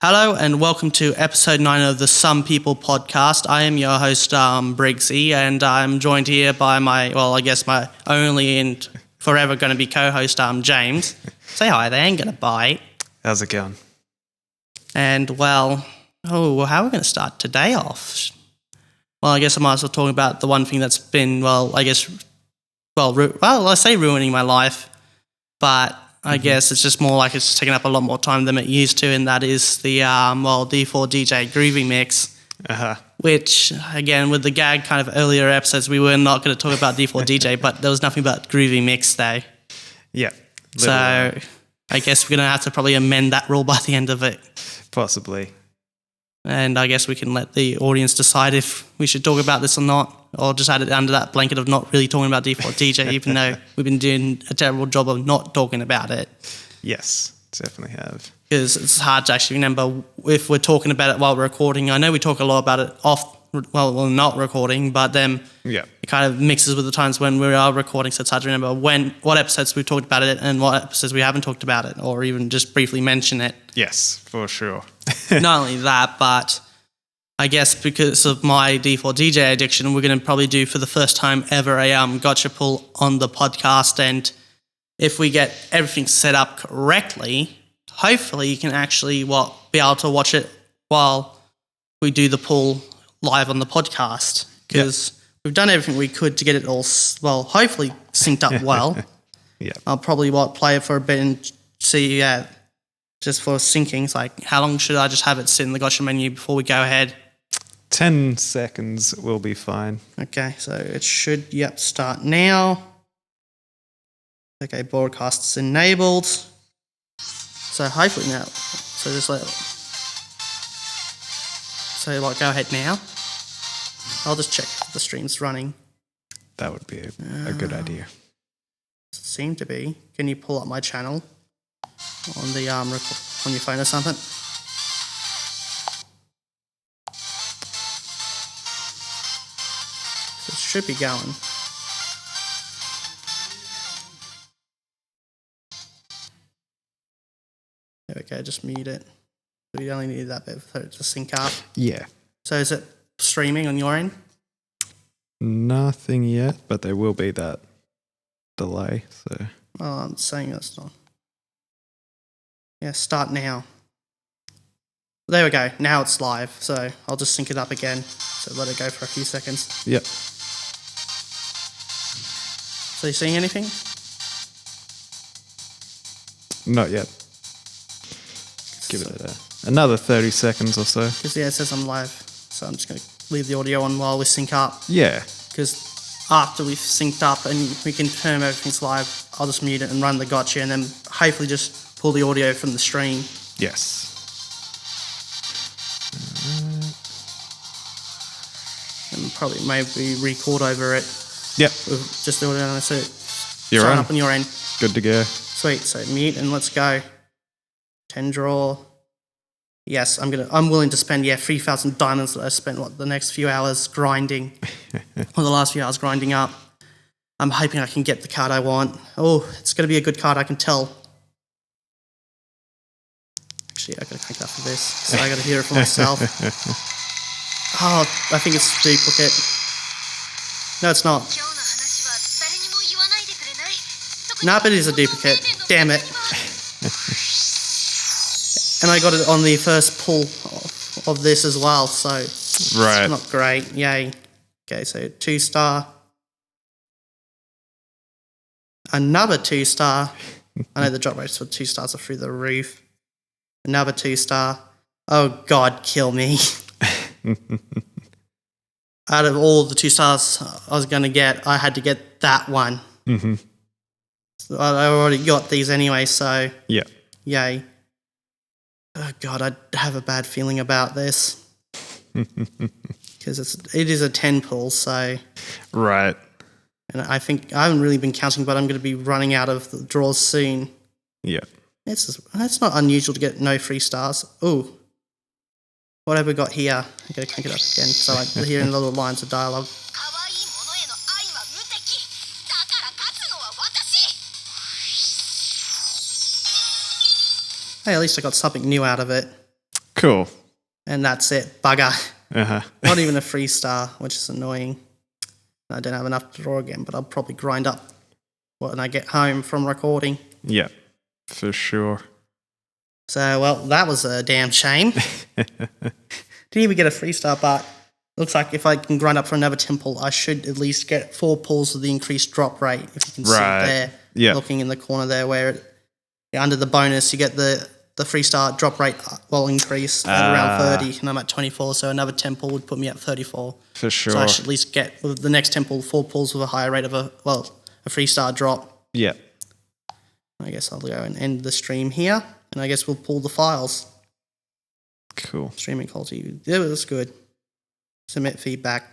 Hello and welcome to episode 9 of the Some People podcast. I am your host, Briggsy, and I'm joined here by my only and forever going to be co-host, James. Say hi, they ain't going to bite. How's it going? And how are we going to start today off? Well, I guess I might as well talk about the one thing that's been, I say ruining my life, but I guess it's just more like it's taking up a lot more time than it used to, and that is the D4 DJ Groovy Mix. Which, again, with the gag kind of earlier episodes, we were not going to talk about D4 DJ, but there was nothing but Groovy Mix Day. Yeah. So I guess we're going to have to probably amend that rule by the end of it. Possibly. And I guess we can let the audience decide if we should talk about this or not, or just add it under that blanket of not really talking about D4 DJ, even though we've been doing a terrible job of not talking about it. Yes, definitely have. Because it's hard to actually remember if we're talking about it while we're recording. I know we talk a lot about it not recording, but then it kind of mixes with the times when we are recording, so it's hard to remember what episodes we've talked about it and what episodes we haven't talked about it, or even just briefly mention it. Yes, for sure. Not only that, but I guess because of my D4 DJ addiction, we're going to probably do for the first time ever a gotcha pull on the podcast, and if we get everything set up correctly, hopefully you can actually be able to watch it while we do the pull live on the podcast, because we've done everything we could to get it all, hopefully synced up well. I'll probably play it for a bit and see, just for syncing. It's like, how long should I just have it sit in the gotcha menu before we go ahead? 10 seconds will be fine. Okay, so it should, start now. Okay, broadcast is enabled. So hopefully now, go ahead now. I'll just check if the stream's running. That would be a good idea. Seem to be. Can you pull up my channel on the on your phone or something? So it should be going. There we go, just mute it. We only need that bit for it to sync up. Yeah. So is it streaming on your end? Nothing yet, but there will be that delay. So. Oh, I'm saying that's not. Yeah, start now. There we go. Now it's live. So I'll just sync it up again. So let it go for a few seconds. Yep. So you seeing anything? Not yet. Give it another 30 seconds or so. Because it says I'm live. So I'm just going to leave the audio on while we sync up. Yeah. Because after we've synced up and we confirm everything's live, I'll just mute it and run the gotcha, and then hopefully just pull the audio from the stream. Yes. And probably maybe record over it. Yep. With just the audio. So You're sign on. up on your end. Good to go. Sweet. So mute and let's go. 10 draw. Yes, I'm willing to spend 3,000 diamonds that I spent the next few hours grinding, or the last few hours grinding up. I'm hoping I can get the card I want. Oh, it's going to be a good card, I can tell. Actually, I got to crank it up for this, so I got to hear it for myself. Oh, I think it's duplicate. No, it's not. No, but it is a duplicate. Damn it. And I got it on the first pull of this as well, so it's not great. Yay. Okay, so 2-star. Another 2-star. I know the drop rates for 2 stars are through the roof. Another 2-star. Oh, God, kill me. Out of all the 2 stars I was going to get, I had to get that one. Mm-hmm. So I already got these anyway, so yay. Oh, God, I have a bad feeling about this. Because it is a 10 pull, so... Right. And I think... I haven't really been counting, but I'm going to be running out of the draws soon. Yeah. It's not unusual to get no 3 stars. Ooh. What have we got here? I'm going to crank it up again, so I hear in little lines of dialogue. Hey, at least I got something new out of it. Cool. And that's it. Bugger. Uh-huh. Not even a 3-star, which is annoying. I don't have enough to draw again, but I'll probably grind up when I get home from recording. Yeah, for sure. So, well, that was a damn shame. Didn't even get a 3-star, but looks like if I can grind up for another temple, I should at least get 4 pulls of the increased drop rate. If you can see it there, looking in the corner there, where under the bonus you get the 3-star drop rate will increase at around 30, and I'm at 24, so another temple would put me at 34. For sure. So I should at least get, with the next temple, 4 pulls with a higher rate of a 3-star drop. Yeah. I guess I'll go and end the stream here, and I guess we'll pull the files. Cool. Streaming quality, yeah, that's good. Submit feedback.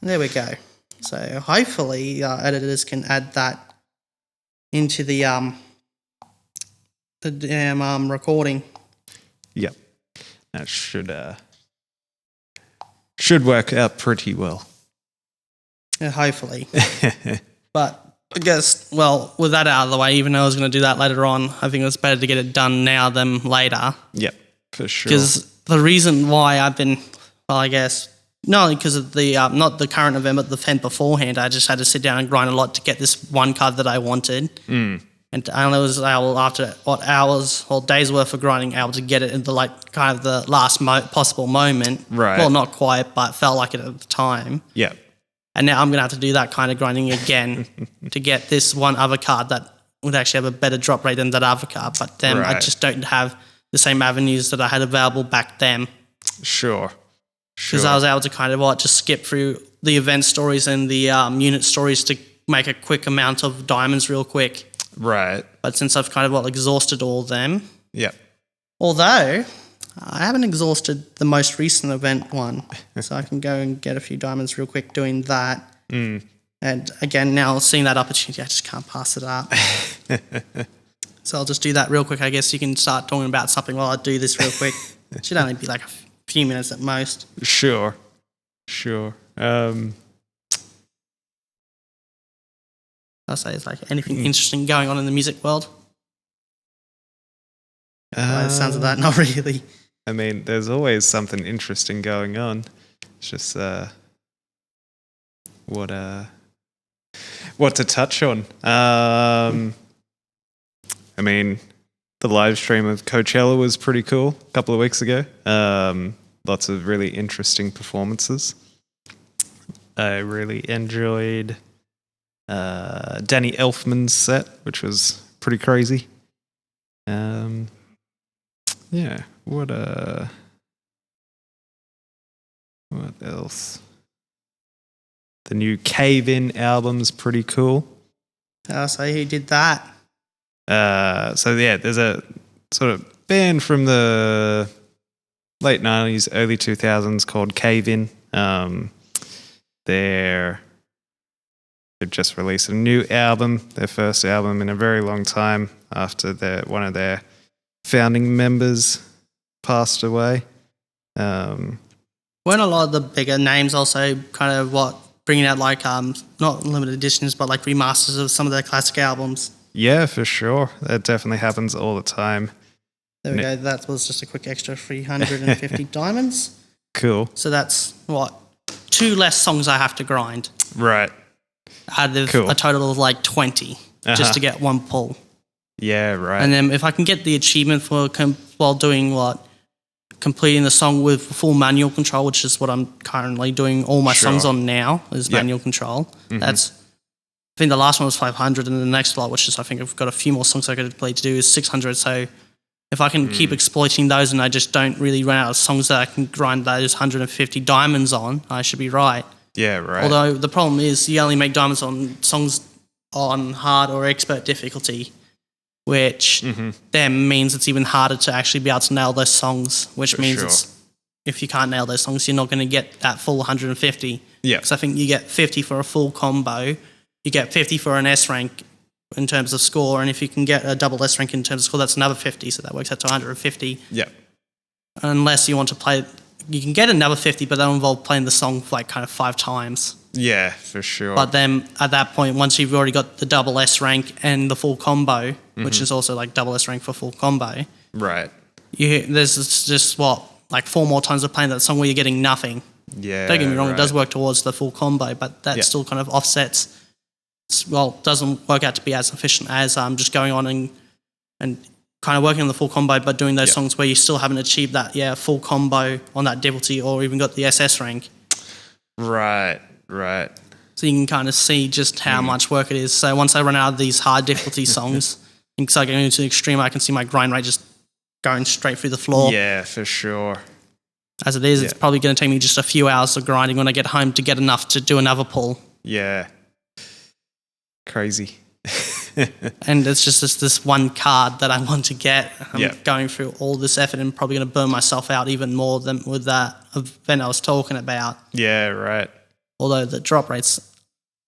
There we go. So hopefully editors can add that into the damn recording. Yep. That should work out pretty well. Yeah, hopefully. But I guess, well, with that out of the way, even though I was going to do that later on, I think it's better to get it done now than later. Yep, for sure. Because the reason why I've been, well, I guess, not only because of the, not the current event, but the event beforehand, I just had to sit down and grind a lot to get this one card that I wanted. And I only was able, after hours or days worth of grinding, able to get it in the kind of the last possible moment. Right. Well, not quite, but felt like it at the time. Yeah. And now I'm going to have to do that kind of grinding again to get this one other card that would actually have a better drop rate than that other card. But then I just don't have the same avenues that I had available back then. Sure. Because I was able to kind of just skip through the event stories and the unit stories to make a quick amount of diamonds real quick. Right. But since I've kind of exhausted all of them. Yeah. Although I haven't exhausted the most recent event one. So I can go and get a few diamonds real quick doing that. And again, now seeing that opportunity, I just can't pass it up. So I'll just do that real quick. I guess you can start talking about something while I do this real quick. It should only be like a few minutes at most. Sure. I'll say it's like anything interesting going on in the music world. By the sounds of that, not really. I mean, there's always something interesting going on. It's just what to touch on. I mean, the live stream of Coachella was pretty cool a couple of weeks ago. Lots of really interesting performances. I really enjoyed Danny Elfman's set, which was pretty crazy. Yeah, what else? The new Cave In album's pretty cool. So who did that? So yeah, there's a sort of band from the late 90s, early 2000s called Cave In. They've just released a new album, their first album in a very long time after one of their founding members passed away. Weren't a lot of the bigger names also kind of bringing out not limited editions, but like remasters of some of their classic albums? Yeah, for sure. That definitely happens all the time. There we go. That was just a quick extra 350 diamonds. Cool. So that's 2 less songs I have to grind. Right. Out of a total of 20 just to get 1 pull. Yeah, right. And then if I can get the achievement for while doing completing the song with full manual control, which is what I'm currently doing all my songs on now, is manual control. That's, I think the last one was 500, and the next lot, which is I think I've got a few more songs I could play to do, is 600. So if I can keep exploiting those and I just don't really run out of songs that I can grind those 150 diamonds on, I should be right. Yeah, right. Although the problem is you only make diamonds on songs on hard or expert difficulty, which then means it's even harder to actually be able to nail those songs, which means if you can't nail those songs, you're not going to get that full 150. Yeah. Because I think you get 50 for a full combo, you get 50 for an S rank in terms of score, and if you can get a double S rank in terms of score, that's another 50, so that works out to 150. Yeah. Unless you want to play, you can get another 50, but that'll involve playing the song kind of 5 times. Yeah, for sure. But then at that point, once you've already got the double S rank and the full combo, which is also double S rank for full combo, right, there's just like 4 more times of playing that song where you're getting nothing. Yeah. Don't get me wrong, right. it does work towards the full combo, but that still kind of offsets. Doesn't work out to be as efficient as just going on and kind of working on the full combo, but doing those songs where you still haven't achieved that full combo on that difficulty or even got the SS rank. Right. So you can kind of see just how much work it is. So once I run out of these hard difficulty songs and start getting into the extreme, I can see my grind rate just going straight through the floor. Yeah, for sure. As it is, it's probably going to take me just a few hours of grinding when I get home to get enough to do another pull. Yeah. Crazy. And it's just this one card that I want to get. I'm going through all this effort and probably going to burn myself out even more than with that event I was talking about. Yeah, right. Although the drop rates,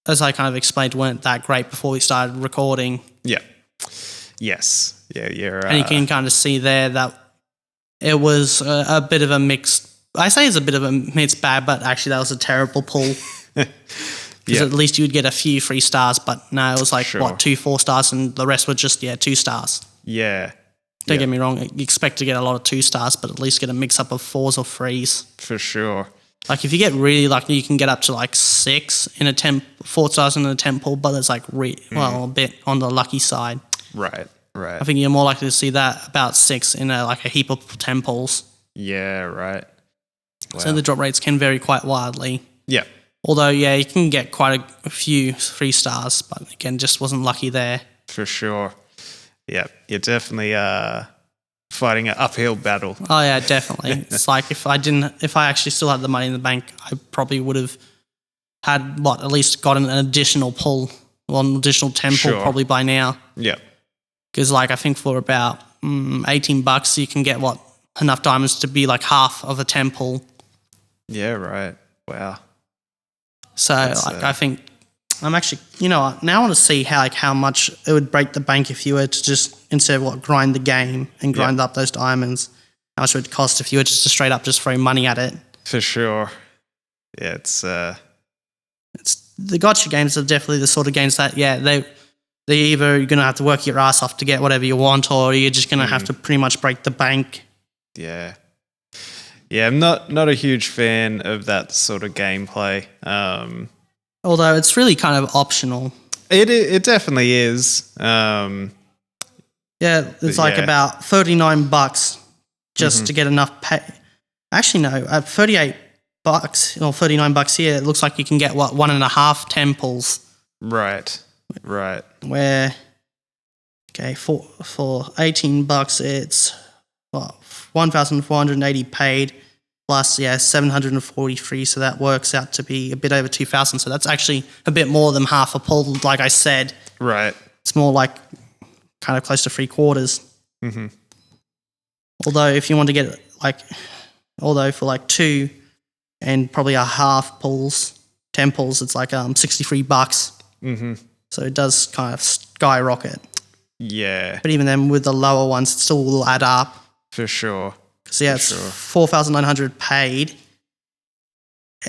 as I kind of explained, weren't that great before we started recording. Yeah. Yes. Yeah, and you can kind of see there that it was a bit of a mixed... I say it's a bit of a mixed bag, but actually that was a terrible pull. Because at least you'd get a few 3 stars, but no, it was like, 2 4 stars, and the rest were just, 2 stars. Yeah. Don't get me wrong, you expect to get a lot of 2 stars, but at least get a mix-up of 4s or 3s. For sure. Like, if you get really lucky, you can get up to, like, 6 in a 4 stars in a 10 pull, but it's, like, a bit on the lucky side. Right. I think you're more likely to see that about 6 in, a heap of 10 pulls. Yeah, right. Wow. So the drop rates can vary quite wildly. Yeah. Although, you can get quite a few 3 stars, but again, just wasn't lucky there. For sure. Yeah, you're definitely fighting an uphill battle. Oh yeah, definitely. It's like if I actually still had the money in the bank, I probably would have had at least gotten an additional pull, an additional 10 pull probably by now. Yeah. Because I think for about $18, you can get enough diamonds to be like half of a 10 pull. Yeah, right. Wow. So I think I'm actually, now I want to see how much it would break the bank if you were to just, instead of grind the game and grind up those diamonds, how much it would cost if you were just to straight up just throw money at it. For sure. Yeah, it's the gotcha games are definitely the sort of games that, they're either you're going to have to work your ass off to get whatever you want, or you're just going to have to pretty much break the bank. Yeah. Yeah, I'm not a huge fan of that sort of gameplay. Although it's really kind of optional. It definitely is. It's about $39 just to get enough pay. Actually, no, at $38 or $39 here, it looks like you can get 1.5 10 pulls. Right. Where, for $18, it's 1,480 paid plus 743, so that works out to be a bit over 2,000. So that's actually a bit more than half a pull, like I said. Right. It's more like kind of close to 3/4. Mm-hmm. Although if you want to get for 2 and probably a half pulls, 10 pulls, it's like $63. Mm-hmm. So it does kind of skyrocket. Yeah. But even then, with the lower ones, it still will add up. For sure. So it's 4,900 paid,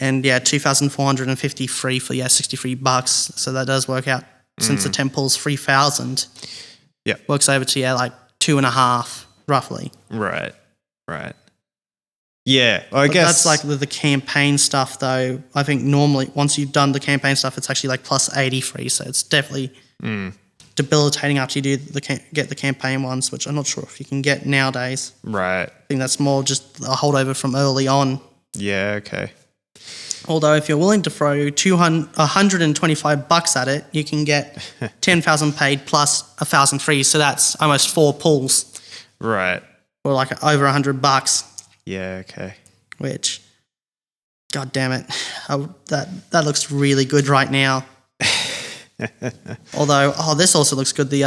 and 2,453 for $63. So that does work out, since the 10 pulls 3,000. Yeah, works over to 2.5 roughly. Right. Yeah, I guess that's like the campaign stuff, though. I think normally once you've done the campaign stuff, it's actually like plus 83. So it's definitely debilitating after you get the campaign ones, which I'm not sure if you can get nowadays. Right. I think that's more just a holdover from early on. Yeah, okay. Although if you're willing to throw $125 at it, you can get 10,000 paid plus 1,000 free. So that's almost 4 pulls. Right. Or like over $100. Yeah, okay. Which, god damn it, that looks really good right now. Although, this also looks good. The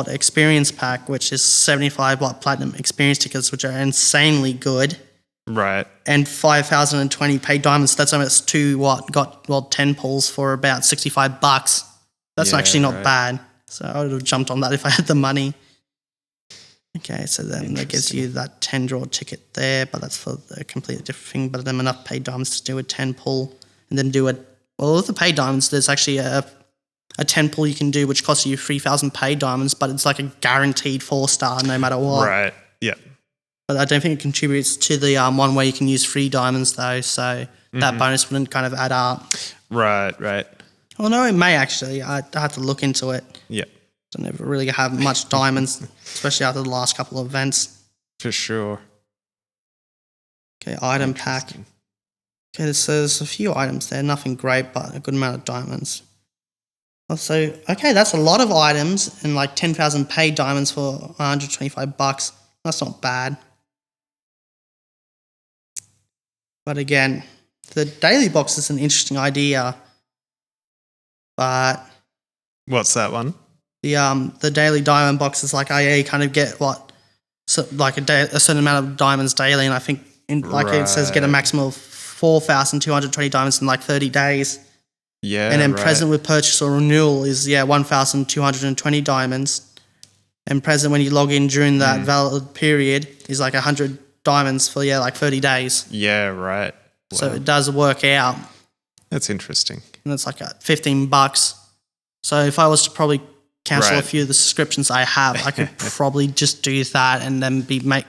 experience pack, which is 75 platinum experience tickets, which are insanely good. Right. And 5,020 paid diamonds. That's almost 10 pulls for about $65. That's actually not bad. So I would have jumped on that if I had the money. Okay, so then that gives you that 10 draw ticket there, but that's for a completely different thing. But then enough paid diamonds to do a 10 pull, and then with the paid diamonds, there's actually a 10 pull you can do, which costs you 3,000 paid diamonds, but it's like a guaranteed 4-star no matter what. Right. Yeah. But I don't think it contributes to the one where you can use free diamonds though, so that bonus wouldn't kind of add up. Right. Well, no, it may actually. I have to look into it. Yeah. Don't ever really have much diamonds, especially after the last couple of events. For sure. Okay, item pack. Okay, so there's a few items there, nothing great, but a good amount of diamonds. Also, okay, that's a lot of items and like 10,000 paid diamonds for $125. That's not bad. But again, the daily box is an interesting idea. But what's that one? The daily diamond box is like, you kind of get like a certain amount of diamonds daily, and I think it says get a maximum of 4,220 diamonds in like 30 days. Yeah. And then present with purchase or renewal is 1,220 diamonds. And present when you log in during that valid period is like 100 diamonds for like 30 days. Yeah, right. Wow. So it does work out. That's interesting. And it's like $15. So if I was to probably cancel a few of the subscriptions I have, I could probably just do that and then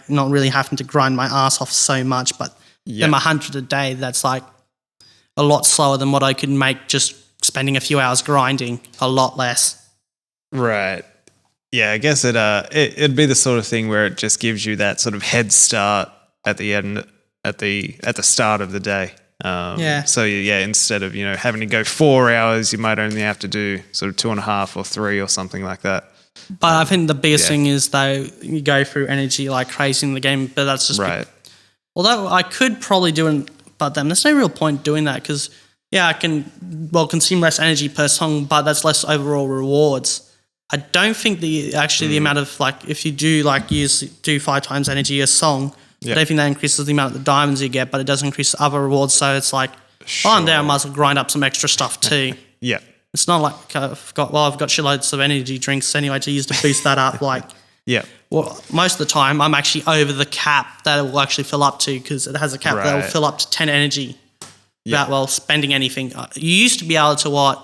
not really having to grind my ass off so much. But then 100 a day, that's like a lot slower than what I could make just spending a few hours grinding. A lot less. Right. Yeah, I guess it'd be the sort of thing where it just gives you that sort of head start at the end, at the start of the day. So instead of having to go 4 hours, you might only have to do sort of 2.5 or 3 or something like that. But I think the biggest thing is though you go through energy like crazy in the game, but that's just right. Although I could probably do it, but then there's no real point doing that because I can consume less energy per song, but that's less overall rewards. I don't think the amount of like if you do like do 5 times energy a song. I don't think that increases the amount of the diamonds you get, but it does increase other rewards. So it's like, I'm there, I might as well grind up some extra stuff too. Yeah. It's not like I've got shitloads of energy drinks anyway to use to boost that up. Like, well, most of the time I'm actually over the cap that it will actually fill up to because it has a cap that will fill up to 10 energy without spending anything. You used to be able to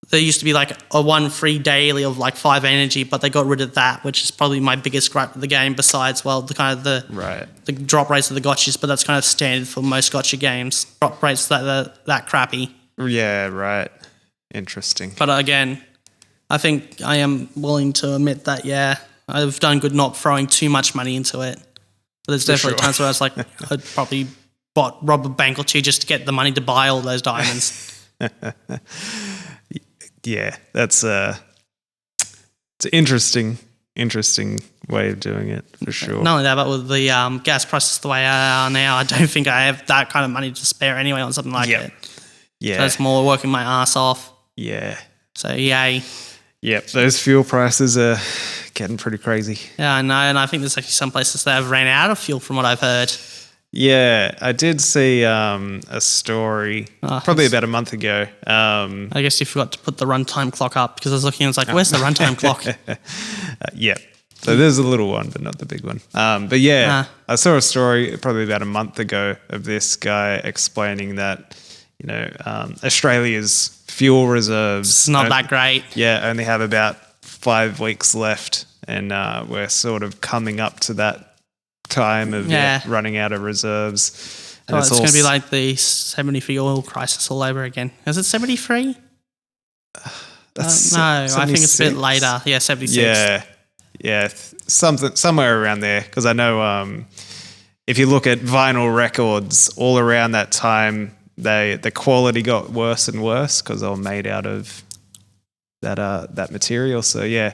there used to be like a 1 free daily of like 5 energy, but they got rid of that, which is probably my biggest gripe with the game besides, the drop rates of the gotchas, but that's kind of standard for most gotcha games. Drop rates that crappy. Yeah, right. Interesting. But again, I think I am willing to admit that, I've done good not throwing too much money into it. But there's definitely times where I was like, I'd probably rob a bank or two just to get the money to buy all those diamonds. Yeah, it's an interesting way of doing it for sure. Not only that, but with the gas prices the way they are now, I don't think I have that kind of money to spare anyway on something like it. Yeah. So it's more working my ass off. Yeah. So yay. Yep, those fuel prices are getting pretty crazy. Yeah, I know, and I think there's actually some places that have ran out of fuel from what I've heard. Yeah, I did see a story probably about a month ago. I guess you forgot to put the runtime clock up because I was looking and it's like, where's the runtime clock? Yeah, so there's a little one, but not the big one. But I saw a story probably about a month ago of this guy explaining that, Australia's fuel reserves... It's not that great. Yeah, only have about 5 weeks left and we're sort of coming up to that time of running out of reserves. And it's going to be like the 73 oil crisis all over again. Is it 73? That's no, I think it's a bit later. Yeah, 76. Yeah, somewhere around there. Because I know if you look at vinyl records, all around that time, the quality got worse and worse because they were made out of that material. So you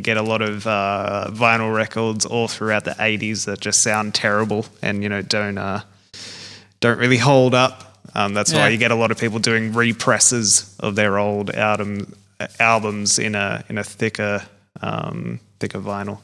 get a lot of vinyl records all throughout the 80s that just sound terrible and don't really hold up. That's why you get a lot of people doing represses of their old albums in a thicker vinyl.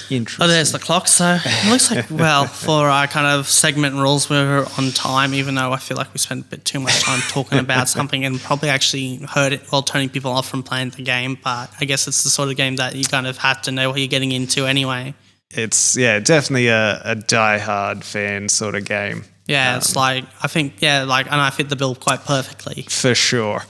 Interesting. Oh, there's the clock. So it looks like, for our kind of segment rules, we're on time, even though I feel like we spent a bit too much time talking about something and probably actually hurt it while turning people off from playing the game. But I guess it's the sort of game that you kind of have to know what you're getting into anyway. It's, definitely a die-hard fan sort of game. Yeah, it's like, I think, and I fit the bill quite perfectly. For sure.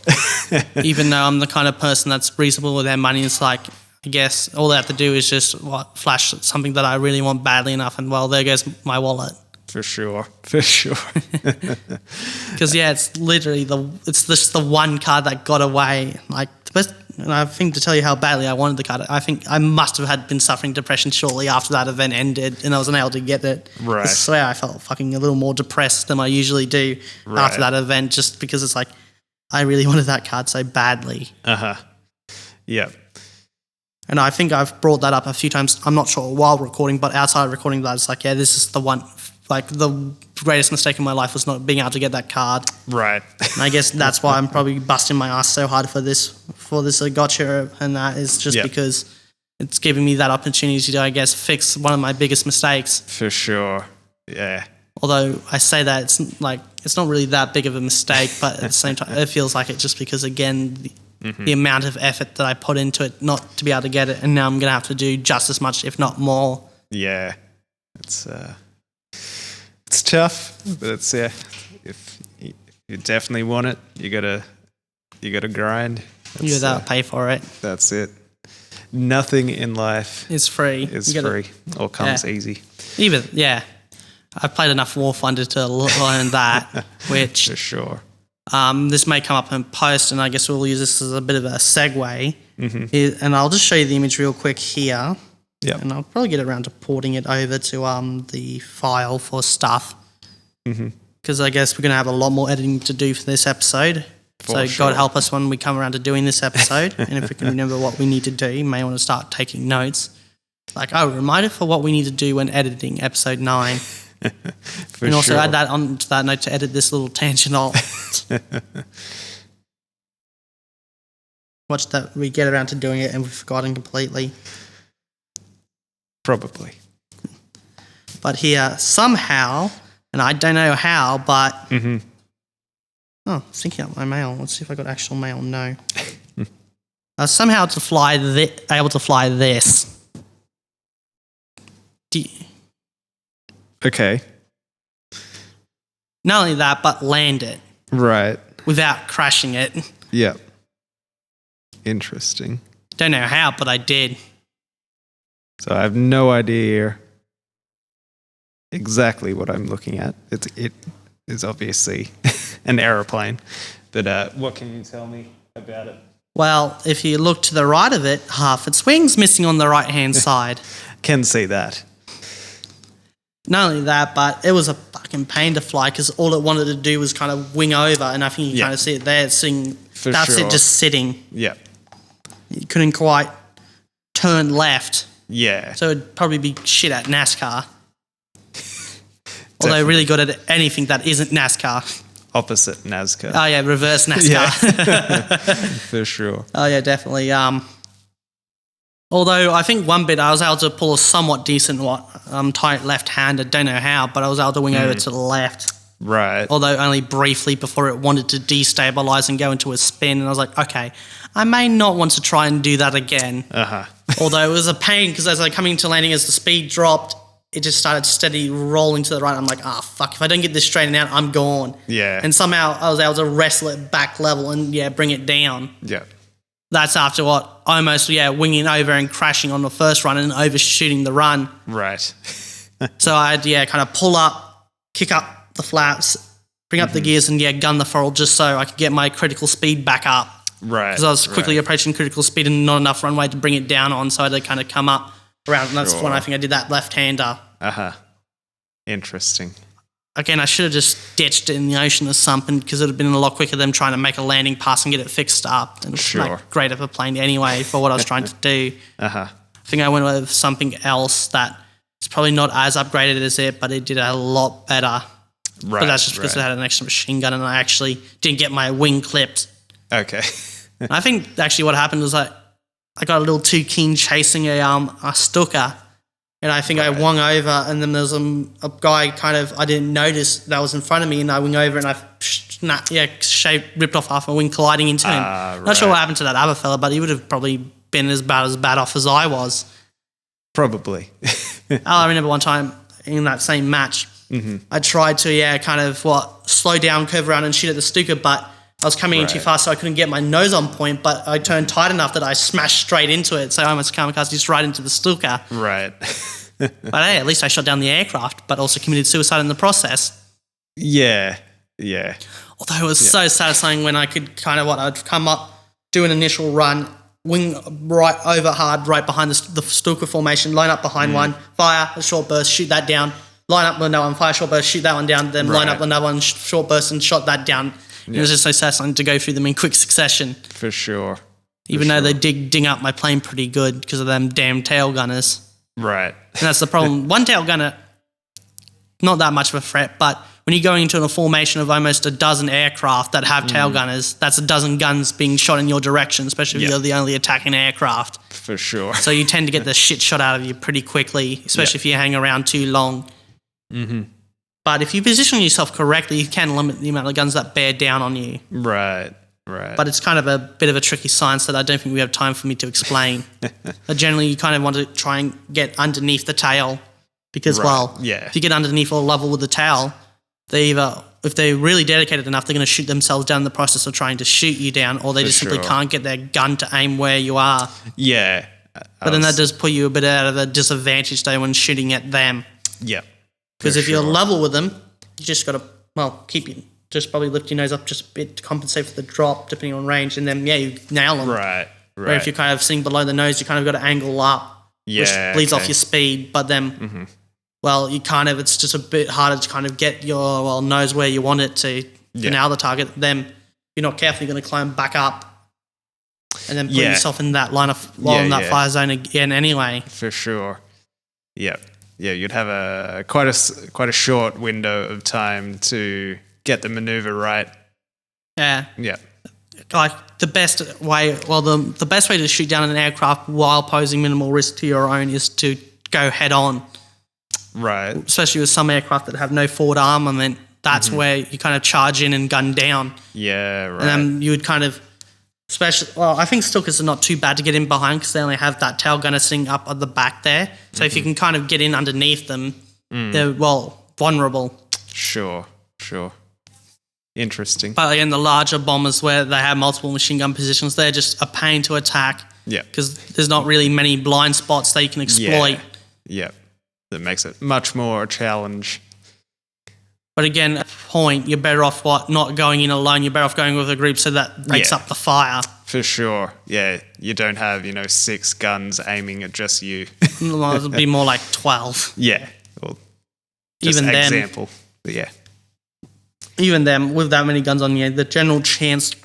Even though I'm the kind of person that's reasonable with their money, it's like, I guess all they have to do is just flash something that I really want badly enough, and well, there goes my wallet. For sure. Because it's literally it's just the one card that got away. Like the best, and I think to tell you how badly I wanted the card, I think I must have been suffering depression shortly after that event ended, and I wasn't able to get it. Right. I swear I felt fucking a little more depressed than I usually do after that event, just because it's like I really wanted that card so badly. Yeah. And I think I've brought that up a few times. I'm not sure while recording, but outside of recording, that it's like, yeah, this is the one. Like the greatest mistake in my life was not being able to get that card. Right. And I guess that's why I'm probably busting my ass so hard for this gotcha, and that is just because it's giving me that opportunity to, I guess, fix one of my biggest mistakes. For sure. Yeah. Although I say that it's not really that big of a mistake, but at the same time, it feels like it just because, again, the amount of effort that I put into it not to be able to get it, and now I'm going to have to do just as much, if not more. Yeah. It's tough, but it's if you definitely want it, you gotta grind. You gotta pay for it. That's it. Nothing in life is free. Or comes easy. I've played enough War Thunder to learn that, which for sure. This may come up in post, and I guess we'll use this as a bit of a segue. And I'll just show you the image real quick here. Yeah. And I'll probably get around to porting it over to the file for stuff. Because I guess we're going to have a lot more editing to do for this episode. God help us when we come around to doing this episode. And if we can remember what we need to do, you may want to start taking notes. Like, reminder for what we need to do when editing episode 9. And also add that onto that note to edit this little tangent alt. Watch that we get around to doing it and we've forgotten completely. Probably. But here, somehow, and I don't know how, but... Oh, I was thinking up my mail. Let's see if I got actual mail. No. Somehow able to fly this. Okay. Not only that, but land it. Right. Without crashing it. Yeah. Interesting. Don't know how, but I did. So I have no idea exactly what I'm looking at. It is obviously an aeroplane. But what can you tell me about it? Well, if you look to the right of it, half its wing's missing on the right-hand side. Can see that. Not only that, but it was a fucking pain to fly because all it wanted to do was kind of wing over, and I think you kind of see it there. It's sitting, that's it, just sitting. Yeah. You couldn't quite turn left. Yeah. So it'd probably be shit at NASCAR. Although really good at anything that isn't NASCAR. Opposite NASCAR. Oh, yeah, reverse NASCAR. Yeah. For sure. Oh, yeah, definitely. Although I think one bit I was able to pull a somewhat decent tight left-hander. Don't know how, but I was able to wing over to the left. Right. Although only briefly before it wanted to destabilize and go into a spin. And I was like, okay, I may not want to try and do that again. Although it was a pain because as I coming to landing, as the speed dropped, it just started steady rolling to the right. I'm like, fuck, if I don't get this straightened out, I'm gone. Yeah. And somehow I was able to wrestle it back level and, bring it down. Yeah. That's after almost winging over and crashing on the first run and overshooting the run. Right. So I'd, kind of pull up, kick up the flaps, bring up the gears and, gun the throttle just so I could get my critical speed back up. Right. Because I was quickly approaching critical speed and not enough runway to bring it down on, so I had to kind of come up around. And that's when I think I did that left-hander. Interesting. Again, I should have just ditched it in the ocean or something because it would have been a lot quicker than trying to make a landing pass and get it fixed up. And it's not great of a plane anyway for what I was trying to do. I think I went with something else that is probably not as upgraded as it, but it did a lot better. Right, but that's just because it had an extra machine gun and I actually didn't get my wing clipped. Okay. I think actually what happened was I got a little too keen chasing a Stuka. And I think I wung over, and then there's a guy I didn't notice that was in front of me, and I wing over and I ripped off half my wing colliding into him. Not sure what happened to that other fella, but he would have probably been as bad off as I was. Probably. I remember one time in that same match, I tried to slow down, curve around and shoot at the Stuka, but I was coming in too fast, so I couldn't get my nose on point, but I turned tight enough that I smashed straight into it, so I almost kamikaze just right into the Stuka. Right. But hey, at least I shot down the aircraft, but also committed suicide in the process. Yeah. Although it was so satisfying when I could I'd come up, do an initial run, wing right over hard, right behind the Stuka formation, line up behind one, fire a short burst, shoot that down, line up another one, fire a short burst, shoot that one down, then line up another one, short burst, and shot that down. It was just so satisfying to go through them in quick succession. For sure. Even though they did ding up my plane pretty good because of them damn tail gunners. Right. And that's the problem. One tail gunner, not that much of a threat, but when you're going into a formation of almost a dozen aircraft that have tail gunners, that's a dozen guns being shot in your direction, especially if you're the only attacking aircraft. For sure. So you tend to get the shit shot out of you pretty quickly, especially if you hang around too long. Mm-hmm. But if you position yourself correctly, you can limit the amount of guns that bear down on you. Right. But it's kind of a bit of a tricky science that I don't think we have time for me to explain. But generally, you kind of want to try and get underneath the tail because, if you get underneath or level with the tail, if they're really dedicated enough, they're going to shoot themselves down in the process of trying to shoot you down, or they just simply can't get their gun to aim where you are. Yeah. But then that does put you a bit out of a disadvantage, though, when shooting at them. Yeah. Because if you're level with them, you just got to, just probably lift your nose up just a bit to compensate for the drop, depending on range, and then, you nail them. Right. Where if you're kind of sitting below the nose, you kind of got to angle up, which bleeds off your speed, but then, it's just a bit harder to kind of get your nose where you want it to nail the target. Then, if you're not careful, you're going to climb back up and then put yourself in that line of, in that fire zone again anyway. For sure. Yeah. Yeah, you'd have quite a short window of time to get the maneuver right. Yeah. Yeah. Like the best way to shoot down an aircraft while posing minimal risk to your own is to go head on. Right. Especially with some aircraft that have no forward armament, that's where you kind of charge in and gun down. Yeah, right. And then you would kind of, I think Stukas are not too bad to get in behind because they only have that tail gunner sitting up at the back there. So if you can kind of get in underneath them, they're, vulnerable. Sure. Interesting. But again, the larger bombers where they have multiple machine gun positions, they're just a pain to attack. Yeah. Because there's not really many blind spots that you can exploit. Yeah. That makes it much more a challenge. But again, at the point, you're better off not going in alone. You're better off going with a group so that breaks up the fire. For sure. Yeah. You don't have, 6 guns aiming at just you. It'll be more like 12. Yeah. Well, just even an then, example. But yeah. Even them, with that many guns on you, the general chance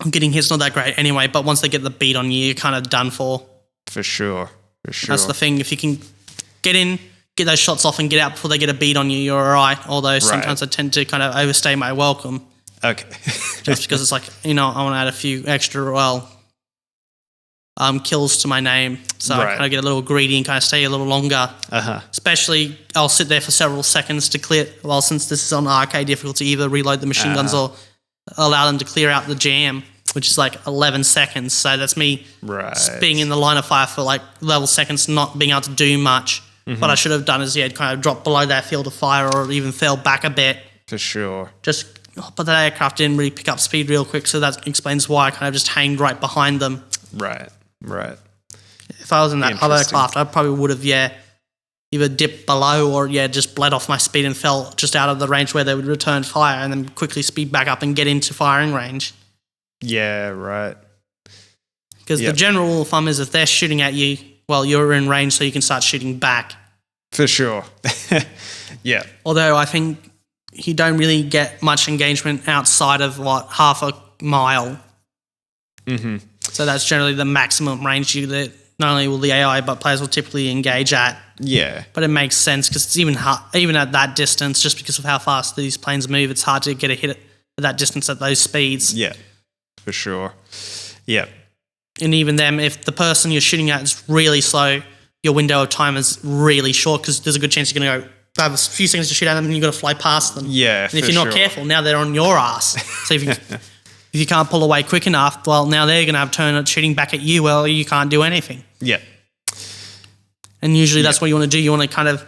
of getting hit's not that great anyway, but once they get the beat on you, you're kind of done for. For sure. That's the thing. If you can get in, get those shots off and get out before they get a beat on you, you're all right. Although sometimes I tend to kind of overstay my welcome. Okay. Just because it's like, I want to add a few extra, kills to my name. So I kind of get a little greedy and kind of stay a little longer. Especially, I'll sit there for several seconds to clear, since this is on arcade difficulty, either reload the machine guns or allow them to clear out the jam, which is like 11 seconds. So that's me being in the line of fire for like level seconds, not being able to do much. What I should have done is, kind of dropped below that field of fire or even fell back a bit. For sure. But that aircraft didn't really pick up speed real quick, so that explains why I kind of just hanged right behind them. Right. If I was in that other aircraft, I probably would have, either dipped below or, just bled off my speed and fell just out of the range where they would return fire and then quickly speed back up and get into firing range. Yeah, right. Because the general rule of thumb is if they're shooting at you, you're in range so you can start shooting back. For sure. Yeah. Although I think you don't really get much engagement outside of, half a mile. So that's generally the maximum range that not only will the AI, but players will typically engage at. Yeah. But it makes sense because it's even at that distance, just because of how fast these planes move, it's hard to get a hit at that distance at those speeds. Yeah, for sure. Yeah. And even them, if the person you're shooting at is really slow, your window of time is really short because there's a good chance you're going to have a few seconds to shoot at them and you've got to fly past them. Yeah, and if you're not careful, now they're on your ass. So if you can't pull away quick enough, now they're going to have turn shooting back at you. Well, you can't do anything. Yeah. And usually that's what you want to do. You want to kind of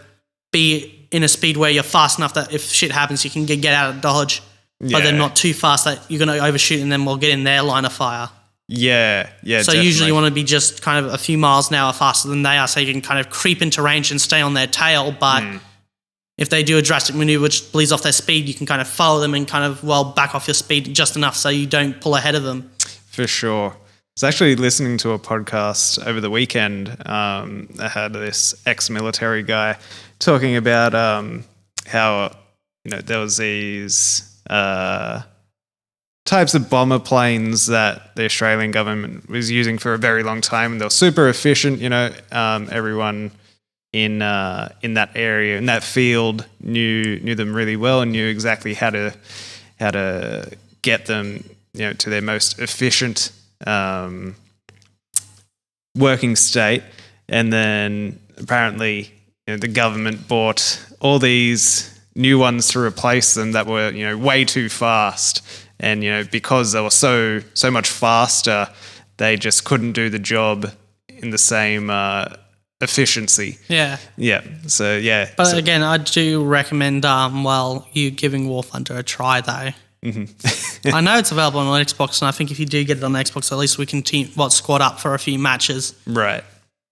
be in a speed where you're fast enough that if shit happens, you can get out of dodge. but they're not too fast that you're going to overshoot and then we'll get in their line of fire. Yeah. So definitely. usually you want to be just kind of a few miles an hour faster than they are, so you can kind of creep into range and stay on their tail. But if they do a drastic maneuver which bleeds off their speed, you can kind of follow them and kind of back off your speed just enough so you don't pull ahead of them. For sure. I was actually listening to a podcast over the weekend. I had this ex-military guy talking about how there was these types of bomber planes that the Australian government was using for a very long time, and they were super efficient. Everyone in that area, in that field, knew them really well and knew exactly how to get them to their most efficient working state. And then apparently the government bought all these new ones to replace them that were way too fast, and because they were so much faster, they just couldn't do the job in the same efficiency. But again, I do recommend you giving War Thunder a try though. I know it's available on Xbox, and I think if you do get it on Xbox, at least we can squad up for a few matches. Right.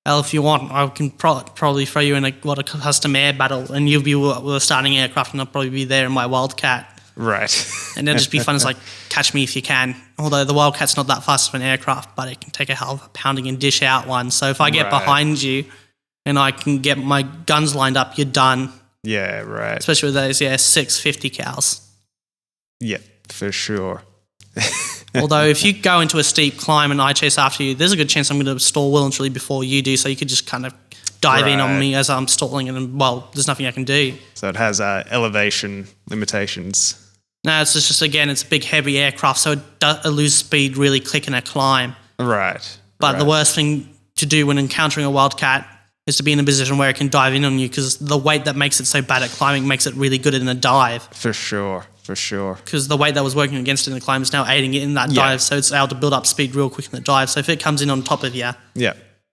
Well, if you want, I can probably throw you in a custom air battle, and you'll be with a starting aircraft, and I'll probably be there in my Wildcat. Right. And it'll just be fun. It's like, catch me if you can. Although the Wildcat's not that fast of an aircraft, but it can take a hell of a pounding and dish out one. So if I get behind you and I can get my guns lined up, you're done. Yeah, right. Especially with those 650 cals. Yeah, for sure. Although if you go into a steep climb and I chase after you, there's a good chance I'm going to stall well and truly before you do, so you could just kind of dive in on me as I'm stalling, and there's nothing I can do. So it has elevation limitations. No, it's just again, it's a big heavy aircraft, so it loses speed really quick in a climb. Right. But the worst thing to do when encountering a Wildcat is to be in a position where it can dive in on you, because the weight that makes it so bad at climbing makes it really good in a dive. For sure. Because the weight that was working against it in the climb is now aiding it in that dive, so it's able to build up speed real quick in the dive. So if it comes in on top of you,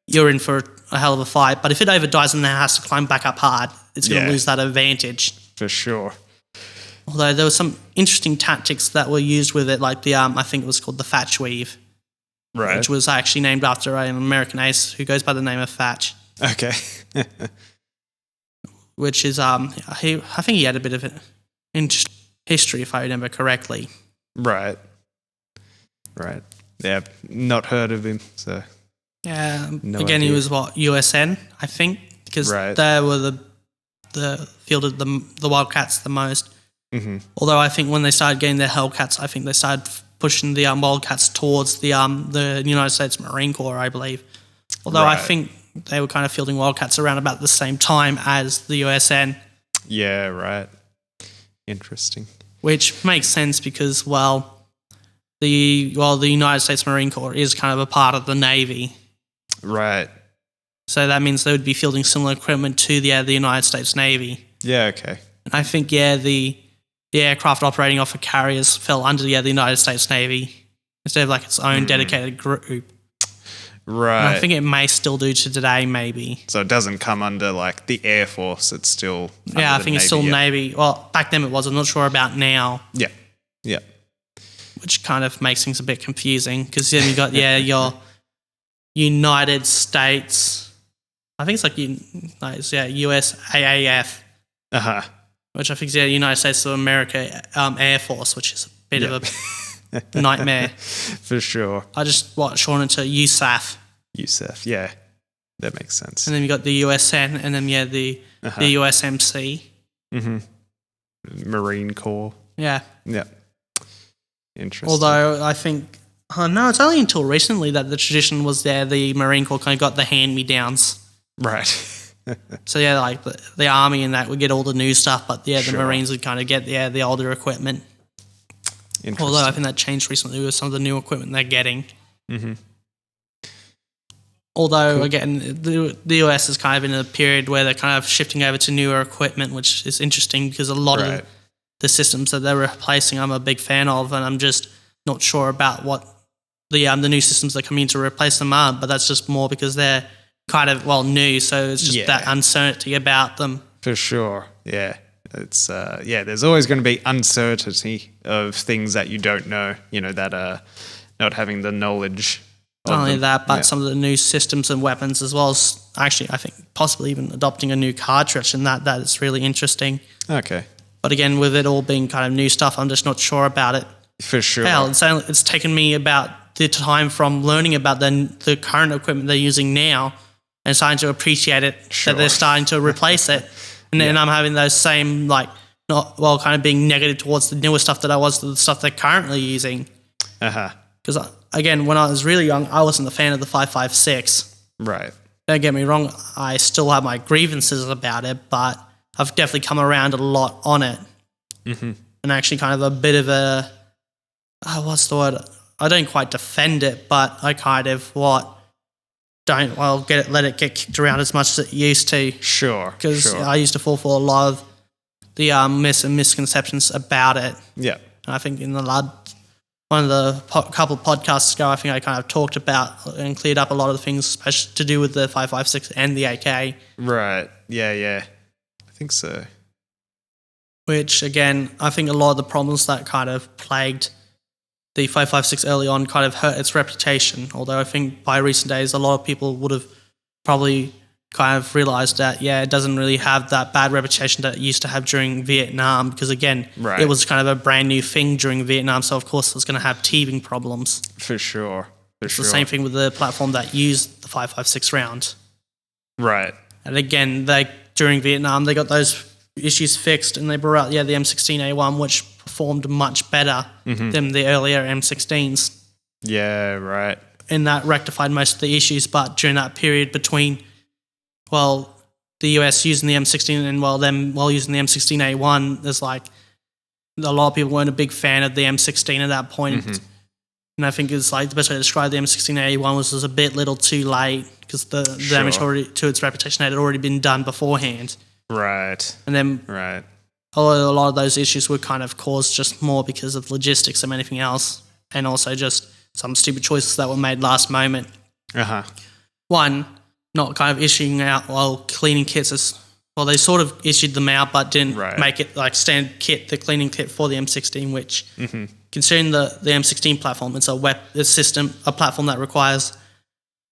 you're in for a hell of a fight. But if it overdives and then has to climb back up hard, it's going to lose that advantage. For sure. Although there were some interesting tactics that were used with it, like I think it was called the Fatch Weave. Right. Which was actually named after an American ace who goes by the name of Fatch. Okay. Which is, I think he had a bit of an history, if I remember correctly. Right. Yeah, not heard of him, so. Yeah, no again, idea. he was USN, I think, because they were the fielded the Wildcats the most. Mm-hmm. Although I think when they started getting their Hellcats, I think they started pushing the Wildcats towards the United States Marine Corps, I believe. Although I think they were kind of fielding Wildcats around about the same time as the USN. Yeah, right. Interesting. Which makes sense because, the United States Marine Corps is kind of a part of the Navy. Right. So that means they would be fielding similar equipment to the United States Navy. Yeah, okay. And I think, the aircraft operating off of carriers fell under the United States Navy instead of its own dedicated group. Right. And I think it may still do to today, maybe. So it doesn't come under the Air Force, it's still under I the think it's Navy, still Navy. Well, back then it was. I'm not sure about now. Yeah. Which kind of makes things a bit confusing because then you got, your United States, I think it's USAAF. Uh-huh. Which I think is the United States of America Air Force, which is a bit of a nightmare. For sure. I just shortened to USAF. USAF, yeah. That makes sense. And then you got the USN, and then the USMC. Mm-hmm. Marine Corps. Yeah. Yeah. Interesting. Although I think, no, it's only until recently that the tradition was the Marine Corps kind of got the hand-me-downs. Right. So the Army and that would get all the new stuff, but the Marines would kind of get the older equipment. Although I think that changed recently with some of the new equipment they're getting. Mm-hmm. Although, again, the US is kind of in a period where they're kind of shifting over to newer equipment, which is interesting because a lot of the systems that they're replacing I'm a big fan of, and I'm just not sure about what the new systems that come in to replace them are, but that's just more because they're kind of, new, so it's just that uncertainty about them. For sure, yeah. it's there's always going to be uncertainty of things that you don't know, that are not having the knowledge. Not only that, but some of the new systems and weapons, as well as actually, I think possibly even adopting a new cartridge, and that is really interesting. Okay. But again, with it all being kind of new stuff, I'm just not sure about it. For sure. Hell, it's taken me about the time from learning about the current equipment they're using now and starting to appreciate it, that they're starting to replace it. And then I'm having those same, kind of being negative towards the newer stuff that I was to the stuff they're currently using. Because, again, when I was really young, I wasn't a fan of the 556. Right. Don't get me wrong, I still have my grievances about it, but I've definitely come around a lot on it. Mm-hmm. And actually kind of a bit of a, what's the word? I don't quite defend it, but I kind of let it get kicked around as much as it used to. Sure. Because I used to fall for a lot of the misconceptions about it. Yeah. And I think in one of the couple of podcasts ago, I think I kind of talked about and cleared up a lot of the things, especially to do with the 556 and the AK. Right. Yeah. I think so. Which, again, I think a lot of the problems that kind of plagued the 556 early on kind of hurt its reputation. Although I think by recent days, a lot of people would have probably kind of realised that, it doesn't really have that bad reputation that it used to have during Vietnam, because, again, it was kind of a brand new thing during Vietnam, so, of course, it was going to have teething problems. For sure. It's the same thing with the platform that used the 556 round. Right. And, again, during Vietnam, they got those issues fixed, and they brought out, the M16A1, which performed much better than the earlier M16s. Yeah, right. And that rectified most of the issues, but during that period between the US using the M16 and them using the M16A1, there's a lot of people weren't a big fan of the M16 at that point. And I think it's the best way to describe the M16A1 was a bit little too late, because the damage to its reputation had already been done beforehand. Right. And then a lot of those issues were kind of caused just more because of logistics than anything else, and also just some stupid choices that were made last moment. One, not kind of issuing out cleaning kits they sort of issued them out, but didn't make it standard kit, the cleaning kit for the M16, which considering the M16 platform, it's a platform that requires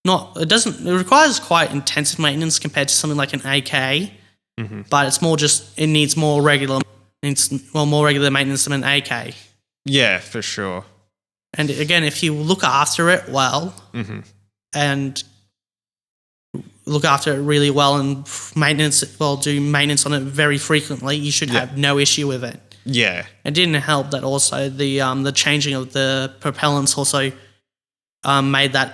it requires quite intensive maintenance compared to something like an AK, but it's more it needs more regular maintenance than an AK. Yeah, for sure. And again, if you look after it well and look after it really well and do maintenance on it very frequently, you should have no issue with it. Yeah. It didn't help that also the changing of the propellants also made that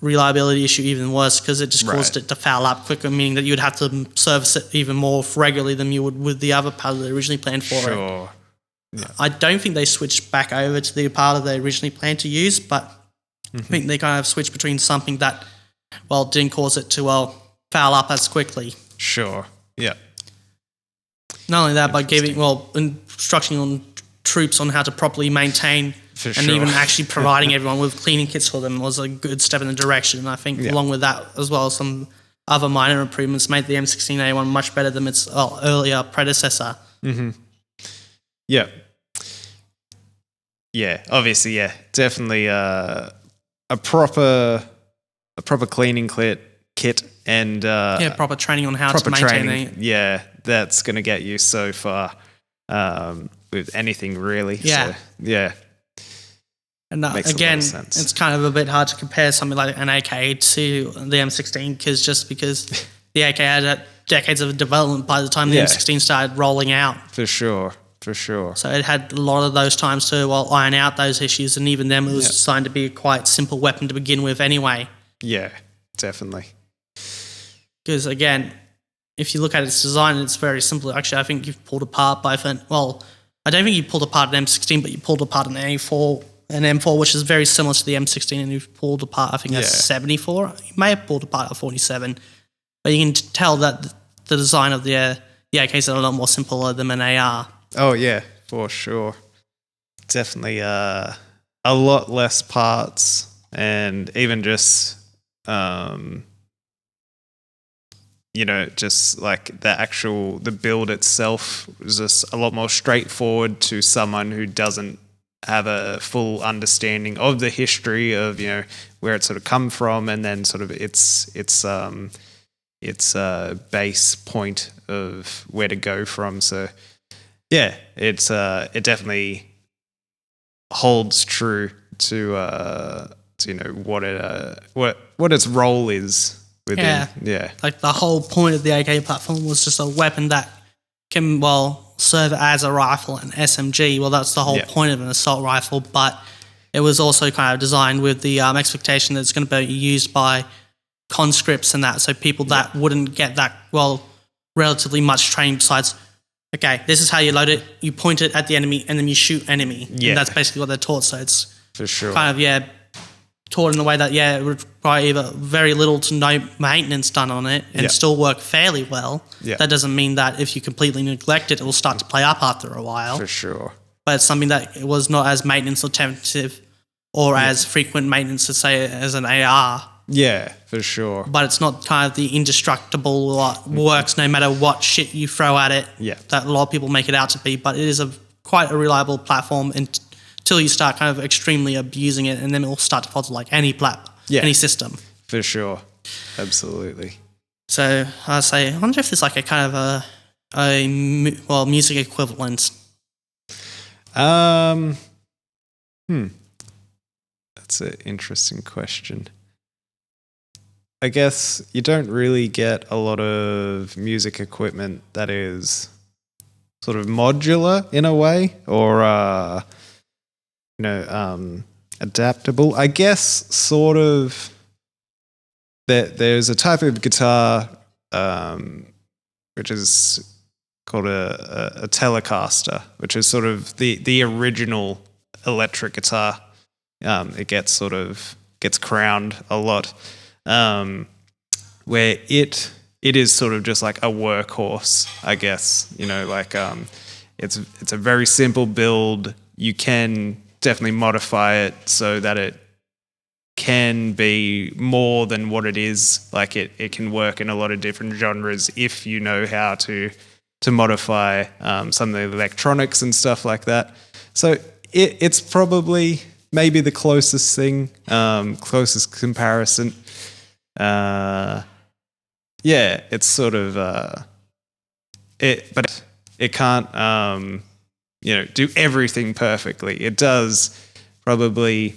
reliability issue even worse, because it just caused it to foul up quicker, meaning that you would have to service it even more regularly than you would with the other part they originally planned for it. Yeah. I don't think they switched back over to the part they originally planned to use, but I think they kind of switched between something that didn't cause it to foul up as quickly. Sure. Yeah. Not only that, but giving instruction on troops on how to properly maintain even actually providing everyone with cleaning kits for them was a good step in the direction. And I think along with that as well, some other minor improvements made the M16A1 much better than its earlier predecessor. Yeah. Yeah, obviously, definitely a proper cleaning kit and proper training on how to maintain it. Yeah, that's going to get you so far with anything really. Yeah. So, yeah. And again, it's kind of a bit hard to compare something like an AK to the M16 because the AK had decades of development by the time the M16 started rolling out. For sure. So it had a lot of those times to iron out those issues, and even then it was designed to be a quite simple weapon to begin with anyway. Yeah, definitely. Because again, if you look at its design, it's very simple. Actually, I think you've pulled apart I don't think you pulled apart an M16, but you pulled apart an M4, which is very similar to the M16, and you've pulled apart, I think, a 74. You may have pulled apart a 47, but you can tell that the design of the AKs are a lot more simpler than an AR. Oh, yeah, for sure. Definitely a lot less parts, and even just, just like the build itself was just a lot more straightforward to someone who doesn't have a full understanding of the history of where it sort of come from, and then sort of its base point of where to go from. So yeah, it definitely holds true to what its role is within. Yeah. Like the whole point of the AK platform was just a weapon that can serve as a rifle, an SMG. Well, that's the whole point of an assault rifle, but it was also kind of designed with the expectation that it's going to be used by conscripts and that, so people that wouldn't get that relatively much training besides, okay, this is how you load it, you point it at the enemy and then you shoot enemy. And that's basically what they're taught. So it's for sure kind of taught in the way that it would require either very little to no maintenance done on it and still work fairly well. That doesn't mean that if you completely neglect it, it will start to play up after a while. For sure. But it's something that it was not as maintenance intensive or as frequent maintenance, let's say, as an AR. Yeah, for sure. But it's not kind of the indestructible, works no matter what shit you throw at it that a lot of people make it out to be. But it is quite a reliable platform until you start kind of extremely abusing it, and then it will start to falter like any any system. For sure. Absolutely. So I say, I wonder if there's like a kind of a music equivalent. That's an interesting question. I guess you don't really get a lot of music equipment that is sort of modular in a way, or adaptable. I guess sort of. There's a type of guitar which is called a Telecaster, which is sort of the original electric guitar. It gets crowned a lot. Where it is sort of just like a workhorse, I guess. It's a very simple build. You can definitely modify it so that it can be more than what it is. Like it can work in a lot of different genres if you know how to modify some of the electronics and stuff like that. So it's probably maybe the closest thing, closest comparison. It's sort of but it can't do everything perfectly. It does probably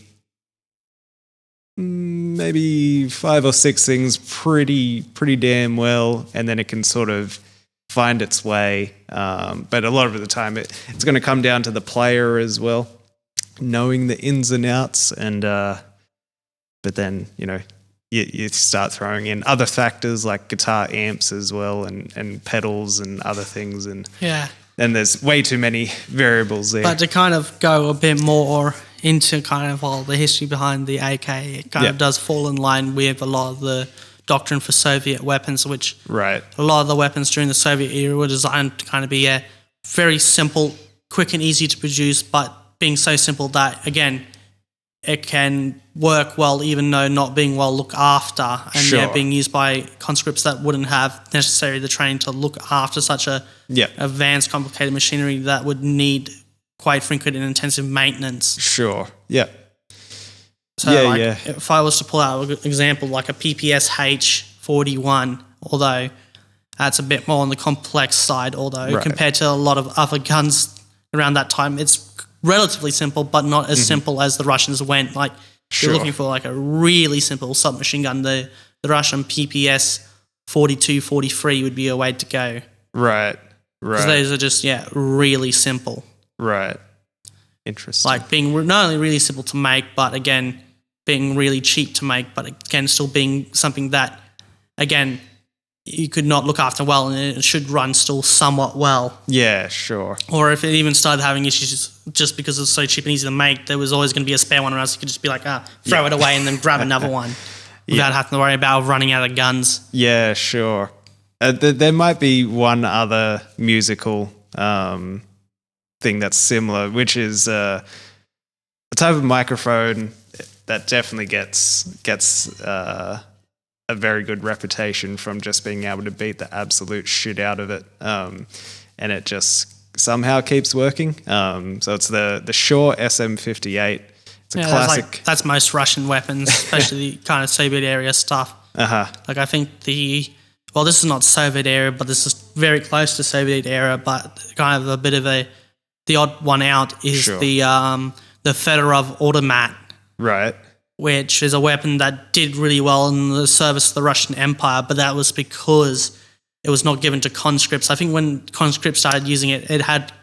maybe 5 or 6 things pretty damn well, and then it can sort of find its way. But a lot of the time it's going to come down to the player as well, knowing the ins and outs, and but then you start throwing in other factors like guitar amps as well, and pedals and other things, and there's way too many variables there. But to kind of go a bit more into kind of all the history behind the AK, it kind of does fall in line with a lot of the doctrine for Soviet weapons, which a lot of the weapons during the Soviet era were designed to kind of be very simple, quick and easy to produce, but being so simple that, again, it can work well even though not being well looked after, and being used by conscripts that wouldn't have necessarily the training to look after such a advanced, complicated machinery that would need quite frequent and intensive maintenance. Sure, yeah. So if I was to pull out an example like a PPS H41, although that's a bit more on the complex side, compared to a lot of other guns around that time, it's relatively simple, but not as simple as the Russians went. Like, if you're looking for like a really simple submachine gun, the Russian PPS 42, 43 would be a way to go. Right. Because those are just, really simple. Right. Interesting. Like being not only really simple to make, but again, being really cheap to make, but again, still being something that, again, you could not look after well, and it should run still somewhat well. Yeah, sure. Or if it even started having issues just because it's so cheap and easy to make, there was always going to be a spare one around, so you could just be like, throw it away and then grab another one without having to worry about running out of guns. Yeah, sure. There might be one other musical thing that's similar, which is a type of microphone that definitely gets a a very good reputation from just being able to beat the absolute shit out of it. And it just somehow keeps working. So it's the Shure SM58. It's a classic. That's most Russian weapons, especially the kind of Soviet area stuff. Like I think this is not Soviet era, but this is very close to Soviet era, but kind of a bit of the odd one out is the Fedorov Automat. Right. Which is a weapon that did really well in the service of the Russian Empire, but that was because it was not given to conscripts. I think when conscripts started using it,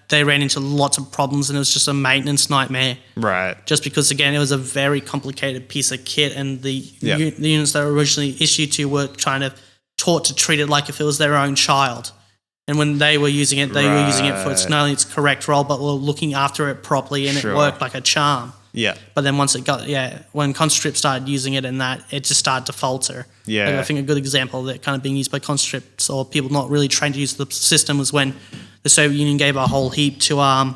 they ran into lots of problems and it was just a maintenance nightmare. Right. Just because, again, it was a very complicated piece of kit and the units that were originally issued to were kind of taught to treat it like if it was their own child. And when they were using it, they were using it for not only its correct role, but were looking after it properly and it worked like a charm. Yeah. But then once when conscripts started using it and that, it just started to falter. Yeah. Like I think a good example of that kind of being used by conscripts or people not really trained to use the system was when the Soviet Union gave a whole heap to I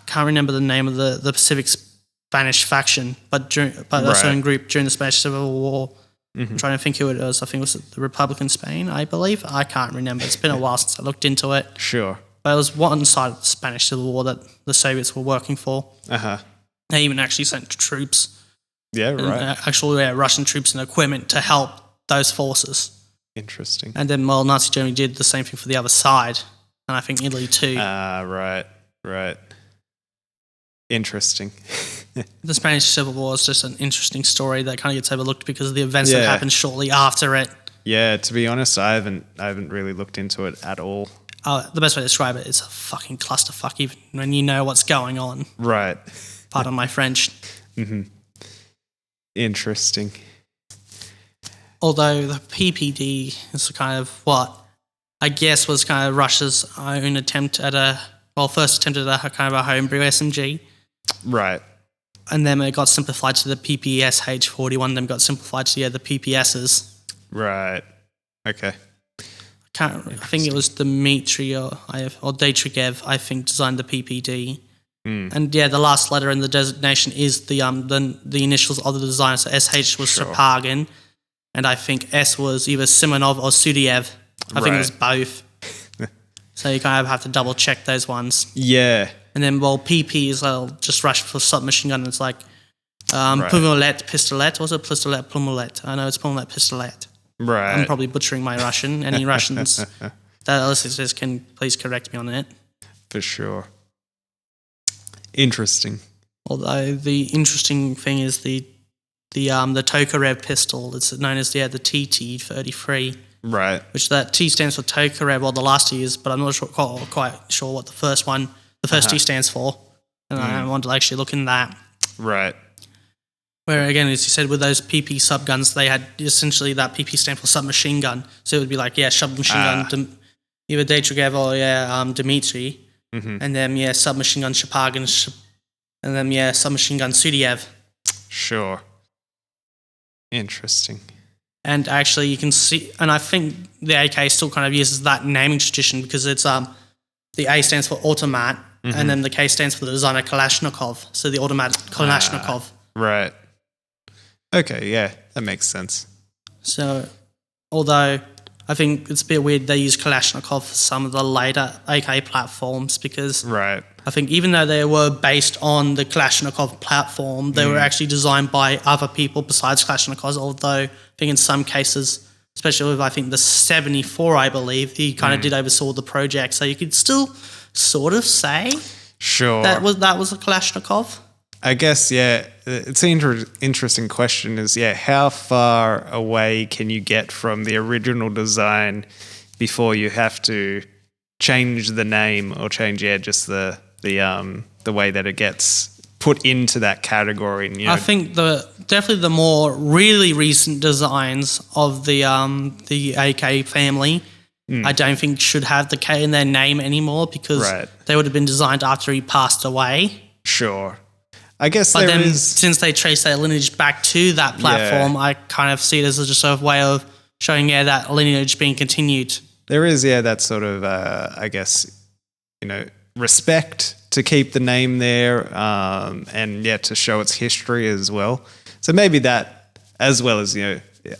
can't remember the name of the Pacific Spanish faction, but a certain group during the Spanish Civil War. I'm trying to think who it was. I think it was the Republic in Spain, I believe. I can't remember. It's been a while since I looked into it. Sure. But it was one side of the Spanish Civil War that the Soviets were working for. They even actually sent troops. Yeah, right. Russian troops and equipment to help those forces. Interesting. And then, Nazi Germany did the same thing for the other side. And I think Italy too. Right. Interesting. The Spanish Civil War is just an interesting story that kind of gets overlooked because of the events that happened shortly after it. Yeah, to be honest, I haven't really looked into it at all. The best way to describe it is a fucking clusterfuck, even when you know what's going on. Right. Pardon my French. Interesting. Although the PPD is kind of what I guess was kind of Russia's own attempt at first attempt at a kind of a homebrew SMG. Right. And then it got simplified to the PPS H41, then got simplified to the PPSs. Right. Okay. I think it was Dmitry or Daytrigev, I think, designed the PPD. And the last letter in the designation is the initials of the designer. So SH was Shapagin, and I think S was either Simonov or Sudiev. I think it was both. So you kind of have to double check those ones. Yeah. And then, PP is just Russian for submachine gun. It's like Plumolet Pistolet. Was it Pistolet Plumolet? I know it's Plumolet Pistolet. Right. I'm probably butchering my Russian. Any Russians that listeners can please correct me on it. For sure. Interesting. Although the interesting thing is the Tokarev pistol. It's known as the TT-33. Right. Which that T stands for Tokarev, or the last T is, but I'm not quite sure what the first T stands for. And I want to actually look in that. Right. Where, again, as you said, with those PP subguns, they had essentially that PP stand for submachine gun. So it would be like, submachine gun, either Daytrigev or Dmitry. And then, submachine gun Shapagin, and then, submachine gun Sudiev. Sure. Interesting. And actually, you can see, and I think the AK still kind of uses that naming tradition because it's the A stands for Automat, and then the K stands for the designer Kalashnikov. So the Automat Kalashnikov. Right. Okay, yeah, that makes sense. So, although I think it's a bit weird they use Kalashnikov for some of the later AK platforms because I think even though they were based on the Kalashnikov platform, they were actually designed by other people besides Kalashnikovs, although I think in some cases, especially with I think the 74, I believe, he kind of did oversaw the project. So you could still sort of say that was a Kalashnikov. I guess, it's an interesting question is, how far away can you get from the original design before you have to change the name or change, just the way that it gets put into that category? And, I think definitely the more really recent designs of the AK family, I don't think should have the K in their name anymore because they would have been designed after he passed away. Sure. I guess but then since they trace their lineage back to that platform, I kind of see it as just a way of showing, that lineage being continued. There is, that sort of, I guess, respect to keep the name there and, to show its history as well. So maybe that, as well as,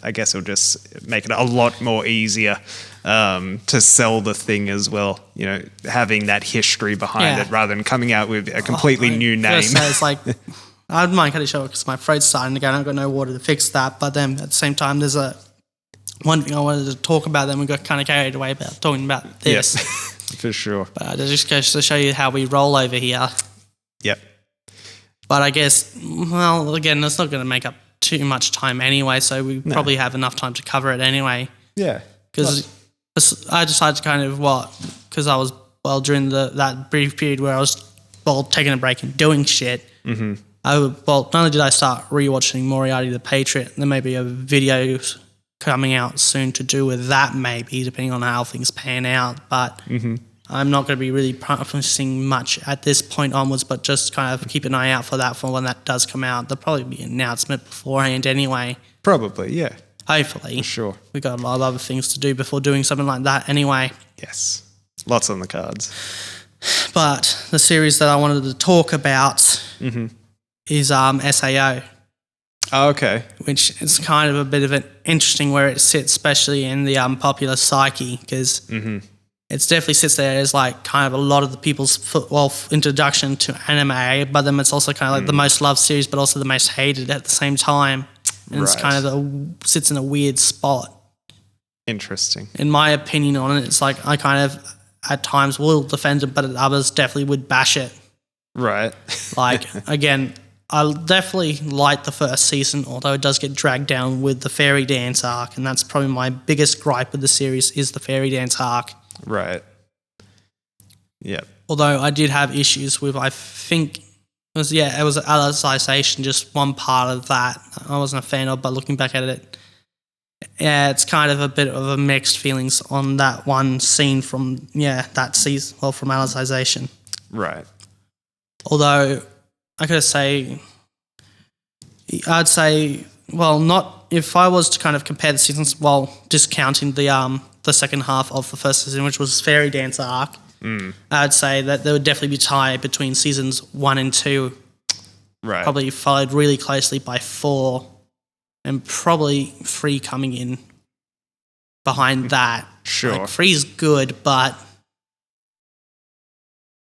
I guess it'll just make it a lot more easier to sell the thing as well. You know, having that history behind it rather than coming out with a completely new name. So it's like, I don't mind cutting it short because my throat's starting to go and I've got no water to fix that. But then at the same time, there's one thing I wanted to talk about, then we got kind of carried away about talking about this. Yes, for sure. But it just goes to show you how we roll over here. Yep. But I guess, well, again, that's not going to make up too much time anyway, so we probably have enough time to cover it anyway. Yeah. Because I decided to kind of because I was, during that brief period where I was, taking a break and doing shit, not only did I start rewatching Moriarty the Patriot, there may be a video coming out soon to do with that maybe, depending on how things pan out, but I'm not going to be really promising much at this point onwards, but just kind of keep an eye out for that for when that does come out. There'll probably be an announcement beforehand anyway. Probably, yeah. Hopefully. For sure. We've got a lot of other things to do before doing something like that anyway. Yes. Lots on the cards. But the series that I wanted to talk about is SAO. Oh, okay. Which is kind of a bit of an interesting where it sits, especially in the popular psyche, because it definitely sits there as like kind of a lot of the people's introduction to anime, but then it's also kind of like the most loved series, but also the most hated at the same time. And it's kind of sits in a weird spot. Interesting. In my opinion on it, it's like I kind of at times will defend it, but at others definitely would bash it. Right. Like, again, I definitely like the first season, although it does get dragged down with the fairy dance arc, and that's probably my biggest gripe with the series is the fairy dance arc. Right. Yep. Although I did have issues with, I think, it was Alicization, just one part of that I wasn't a fan of, but looking back at it, yeah, it's kind of a bit of a mixed feelings on that one scene from, that season, from Alicization. Right. Although, I'd say, not if I was to kind of compare the seasons, discounting the second half of the first season, which was Fairy Dance arc, I'd say that there would definitely be tie between seasons 1 and 2. Right. Probably followed really closely by 4, and probably 3 coming in behind that. Sure. Like, 3's good, but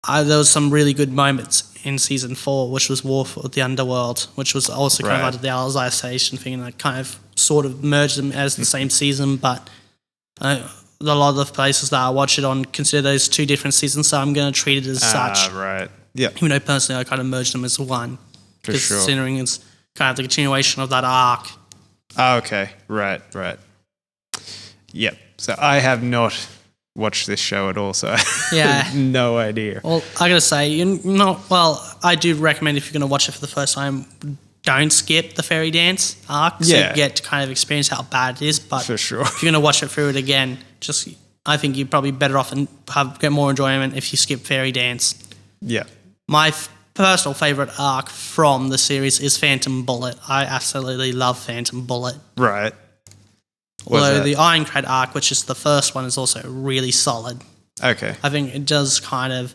there was some really good moments in season 4, which was War for the Underworld, which was also kind of like the Alicization thing, and I kind of sort of merged them as the same season, but a lot of the places that I watch it on consider those 2 different seasons, so I'm going to treat it as such. Right. Yeah. Even though personally I kind of merged them as one. For sure. Considering it's kind of the continuation of that arc. Oh, okay. Right. Yep. So I have not watched this show at all, so I have no idea. Well, I gotta say, I do recommend if you're going to watch it for the first time, don't skip the fairy dance arc, so you get to kind of experience how bad it is. But for sure, if you're going to watch it through it again, I think you're probably better off and get more enjoyment if you skip fairy dance. Yeah. My personal favourite arc from the series is Phantom Bullet. I absolutely love Phantom Bullet. Right. Although the Ironclad arc, which is the first one, is also really solid. Okay. I think it does kind of,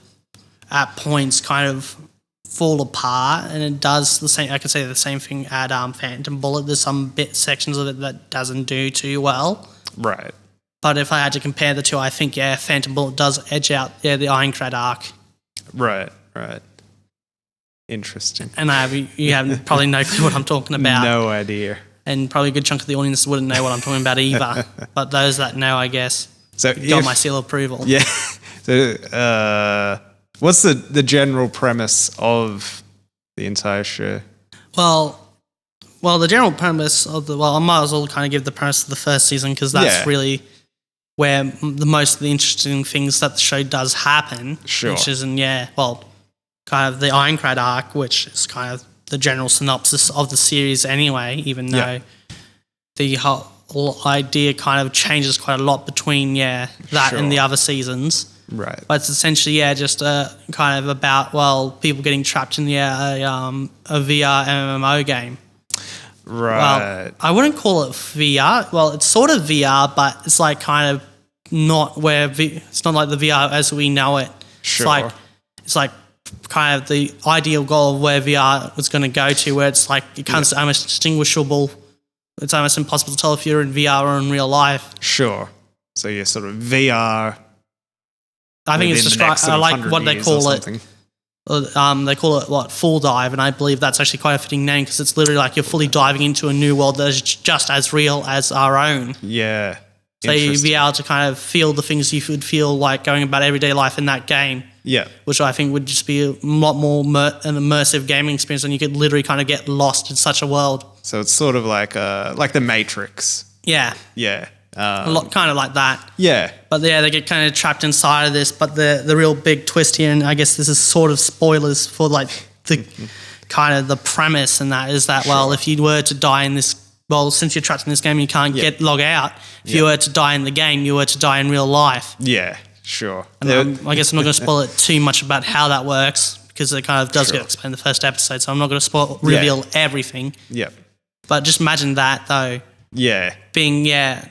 at points, kind of fall apart, and it does the same. I could say the same thing at Phantom Bullet. There's some sections of it that doesn't do too well. Right. But if I had to compare the two, I think, Phantom Bullet does edge out the Ironclad arc. Right. Interesting. And you have probably no clue what I'm talking about. No idea. And probably a good chunk of the audience wouldn't know what I'm talking about either. But those that know, I guess, got my seal of approval. Yeah. So, what's the general premise of the entire show? Well, the general premise of I might as well kind of give the premise of the first season, because that's really where the most of the interesting things that the show does happen. Sure. Which isn't, kind of the Ironclad arc, which is kind of the general synopsis of the series anyway, even though the whole idea kind of changes quite a lot between, that and the other seasons. Right. But it's essentially, just kind of about, people getting trapped in a VR MMO game. Right. Well, I wouldn't call it VR. Well, it's sort of VR, but it's like kind of not where it's not like the VR as we know it. Sure. It's like kind of the ideal goal of where VR was going to go to, where it's like it becomes almost distinguishable it's almost impossible to tell if you're in VR or in real life. Sure. So you're sort of VR. I think it's described. I like what they call it. They call it full dive, and I believe that's actually quite a fitting name because it's literally like you're fully diving into a new world that is just as real as our own. Yeah. So you'd be able to kind of feel the things you would feel like going about everyday life in that game. Yeah. Which I think would just be a lot more an immersive gaming experience, and you could literally kind of get lost in such a world. So it's sort of like the Matrix. Yeah. Yeah. A lot, kind of like that. Yeah. But yeah, they get kind of trapped inside of this. But the real big twist here, and I guess this is sort of spoilers for like the kind of the premise, and that is that, Sure. well, if you were to die in this, well, since you're trapped in this game, you can't log out. If you were to die in the game, you were to die in real life. Yeah, sure. And I guess I'm not going to spoil it too much about how that works because it kind of does get explained in the first episode. So I'm not going to reveal everything. Yep. But just imagine that though. Yeah. Being,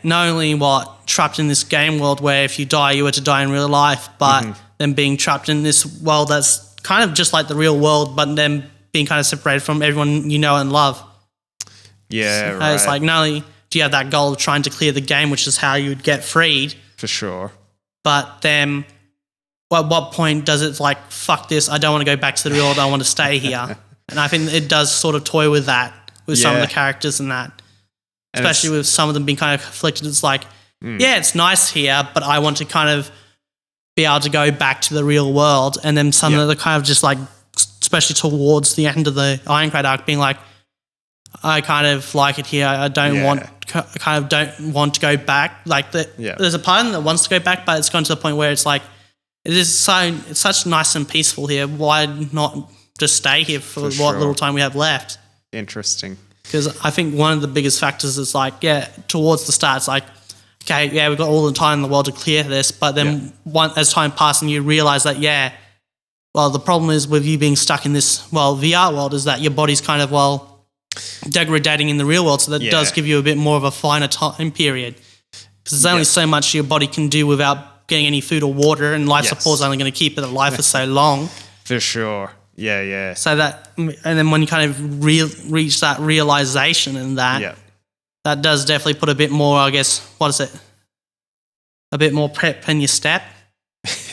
not only trapped in this game world where if you die, you were to die in real life, but then being trapped in this world that's kind of just like the real world, but then being kind of separated from everyone you know and love. Yeah, So right. it's like, not only do you have that goal of trying to clear the game, which is how you'd get freed, For sure. but then at what point does it like, fuck this, I don't want to go back to the real world, I want to stay here. And I think it does sort of toy with that, with some of the characters and that. Especially with some of them being kind of conflicted. It's like, it's nice here, but I want to kind of be able to go back to the real world. And then some of the kind of just like, especially towards the end of the Ironclad arc, being like, I kind of like it here. I don't don't want to go back. Like there's a part of them that wants to go back, but it's gone to the point where it's like, it's such nice and peaceful here. Why not just stay here for what little time we have left? Interesting. Because I think one of the biggest factors is like, towards the start, it's like, okay, we've got all the time in the world to clear this. But then as time passes and you realize that, the problem is with you being stuck in this, VR world is that your body's kind of, degrading in the real world. So that does give you a bit more of a finer time period. Because there's only so much your body can do without getting any food or water, and life support is only going to keep it alive for so long. For sure. Yeah, yeah. So that, and then when you kind of reach that realization and that does definitely put a bit more, I guess, a bit more prep in your step.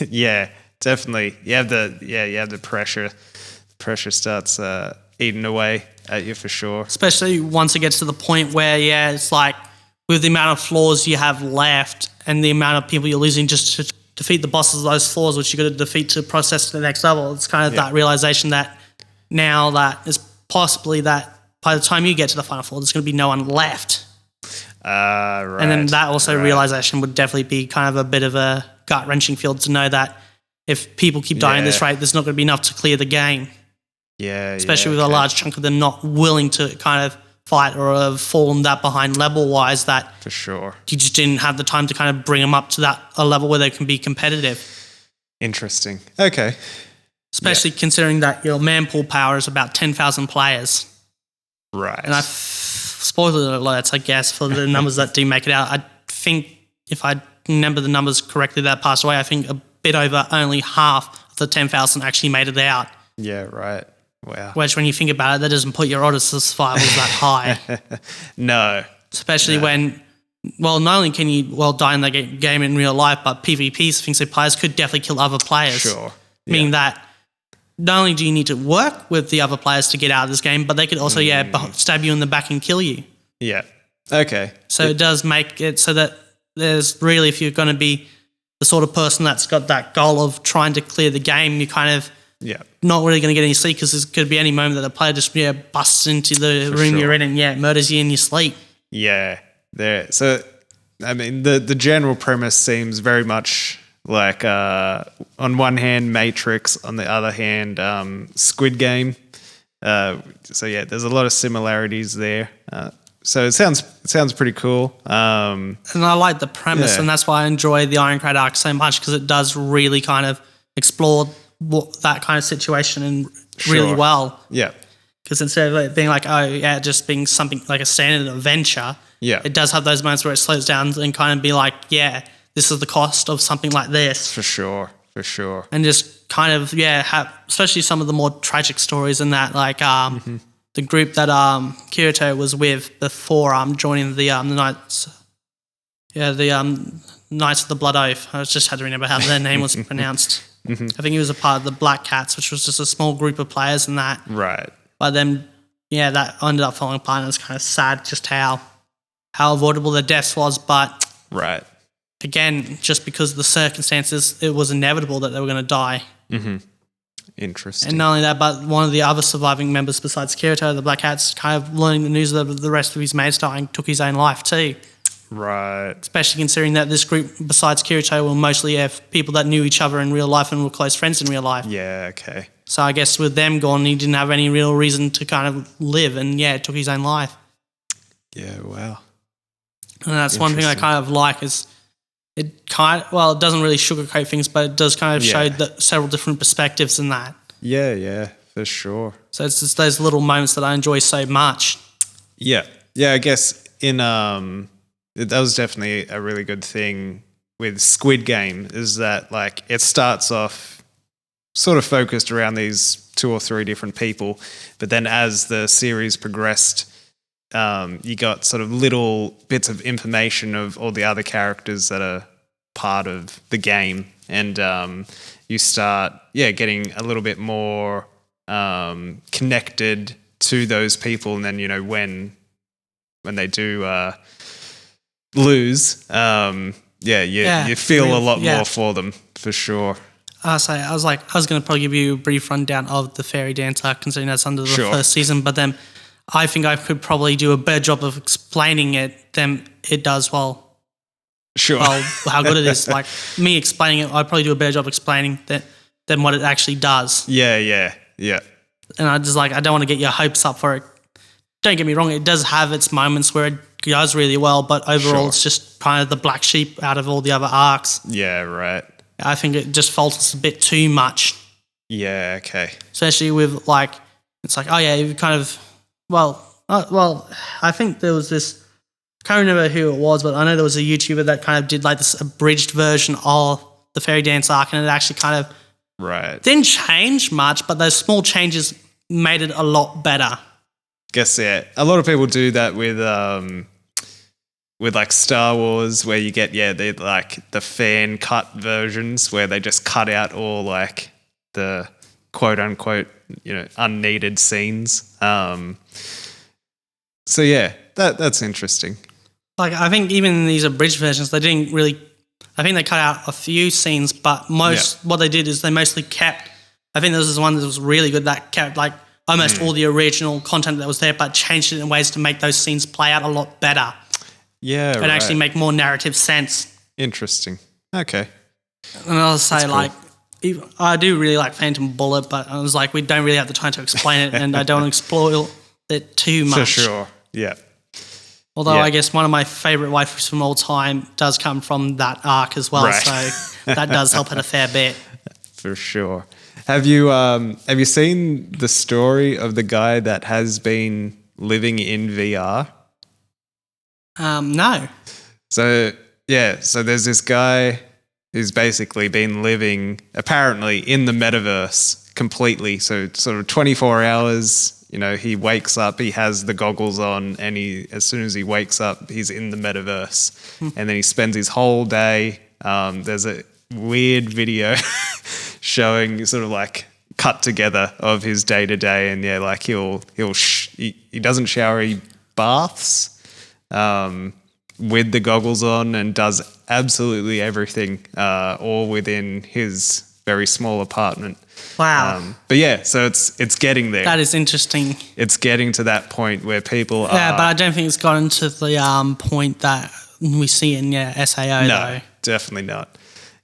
Yeah, definitely. You have the pressure. The pressure starts eating away at you for sure. Especially once it gets to the point where, it's like with the amount of floors you have left and the amount of people you're losing just to defeat the bosses of those floors, which you got to defeat to process to the next level. It's kind of that realization that now that is possibly that by the time you get to the final floor, there's going to be no one left. Right. And then that also realization would definitely be kind of a bit of a gut-wrenching field to know that if people keep dying at this rate, there's not going to be enough to clear the game. Yeah, especially with a large chunk of them not willing to kind of fight or have fallen that behind level-wise that for sure you just didn't have the time to kind of bring them up to a level where they can be competitive. Interesting. Okay. Especially considering that your manpool power is about 10,000 players. Right. And spoiler alerts, I guess, for the numbers that do make it out. I think if I remember the numbers correctly that passed away, I think a bit over only half of the 10,000 actually made it out. Yeah, right. Wow. Which, when you think about it, that doesn't put your odds of survival that high. No. Especially when, not only can you die in the game in real life, but PvPs, things like players could definitely kill other players. Sure. Meaning that not only do you need to work with the other players to get out of this game, but they could also, stab you in the back and kill you. Yeah. Okay. So it does make it so that there's really, if you're going to be the sort of person that's got that goal of trying to clear the game, you kind of not really going to get any sleep because there could be any moment that the player just busts into the room you're in and murders you in your sleep. Yeah. There. So, I mean, the general premise seems very much like on one hand Matrix, on the other hand Squid Game. So there's a lot of similarities there. So it sounds pretty cool. And I like the premise, and that's why I enjoy the Ironclad arc so much, because it does really kind of explore that kind of situation really well. Yeah. Because instead of it being like, just being something like a standard adventure, it does have those moments where it slows down and kind of be like, this is the cost of something like this. For sure. And just kind of, have, especially some of the more tragic stories and that, like, the group that Kirito was with before joining the Knights. Yeah, the Knights of the Blood Oath. I just had to remember how their name was pronounced. I think he was a part of the Black Cats, which was just a small group of players in that. Right. But then, yeah, that ended up falling apart, and it was kind of sad just how avoidable the deaths was. But right. Again, just because of the circumstances, it was inevitable that they were going to die. Interesting. And not only that, but one of the other surviving members besides Kirito, the Black Cats, kind of learning the news of the rest of his mates dying, took his own life too. Right. Especially considering that this group, besides Kirito, were mostly people that knew each other in real life and were close friends in real life. Yeah, okay. So I guess with them gone, he didn't have any real reason to kind of live, and took his own life. Yeah, wow. And that's one thing I kind of like is it doesn't really sugarcoat things, but it does kind of show several different perspectives in that. Yeah, for sure. So it's just those little moments that I enjoy so much. Yeah, I guess that was definitely a really good thing with Squid Game is that like it starts off sort of focused around these 2 or 3 different people, but then as the series progressed, you got sort of little bits of information of all the other characters that are part of the game, and you start getting a little bit more connected to those people, and then when they do lose, you feel a lot more for them for sure. I was going to probably give you a brief rundown of the Fairy Dancer, considering that's under the first season, but then I think I could probably do a better job of explaining it than it does how good it is. Like me explaining it, I'd probably do a better job explaining that than what it actually does. Yeah. And I don't want to get your hopes up for it. Don't get me wrong, it does have its moments where it does really well, but overall it's just kind of the black sheep out of all the other arcs. Yeah, right. I think it just falters a bit too much. Yeah, okay. Especially with you kind of, I think there was this, I can't remember who it was, but I know there was a YouTuber that kind of did like this abridged version of the Fairy Dance arc, and it actually kind of didn't change much, but those small changes made it a lot better. Guess a lot of people do that with like Star Wars, where you get the fan cut versions where they just cut out all like the quote unquote unneeded scenes. So that's interesting. Like I think even in these abridged versions, they didn't really. I think they cut out a few scenes, but what they did is they mostly kept. I think this is one that was really good that kept like almost all the original content that was there, but changed it in ways to make those scenes play out a lot better. Yeah, and actually make more narrative sense. Interesting. Okay. And I'll say I do really like Phantom Bullet, but I was like, we don't really have the time to explain it, and I don't want to spoil it too much. For sure. Yeah. Although I guess one of my favourite waifus from all time does come from that arc as well, so that does help it a fair bit. For sure. Have you seen the story of the guy that has been living in VR? No. So there's this guy who's basically been living apparently in the metaverse completely. So sort of 24 hours, he wakes up, he has the goggles on, and as soon as he wakes up, he's in the metaverse. And then he spends his whole day. There's a weird video showing sort of like cut together of his day to day, and he doesn't shower, he baths with the goggles on and does absolutely everything, all within his very small apartment. Wow. But so it's getting there. That is interesting. It's getting to that point where people are... Yeah, but I don't think it's gotten to the point that we see in SAO, though. Definitely not.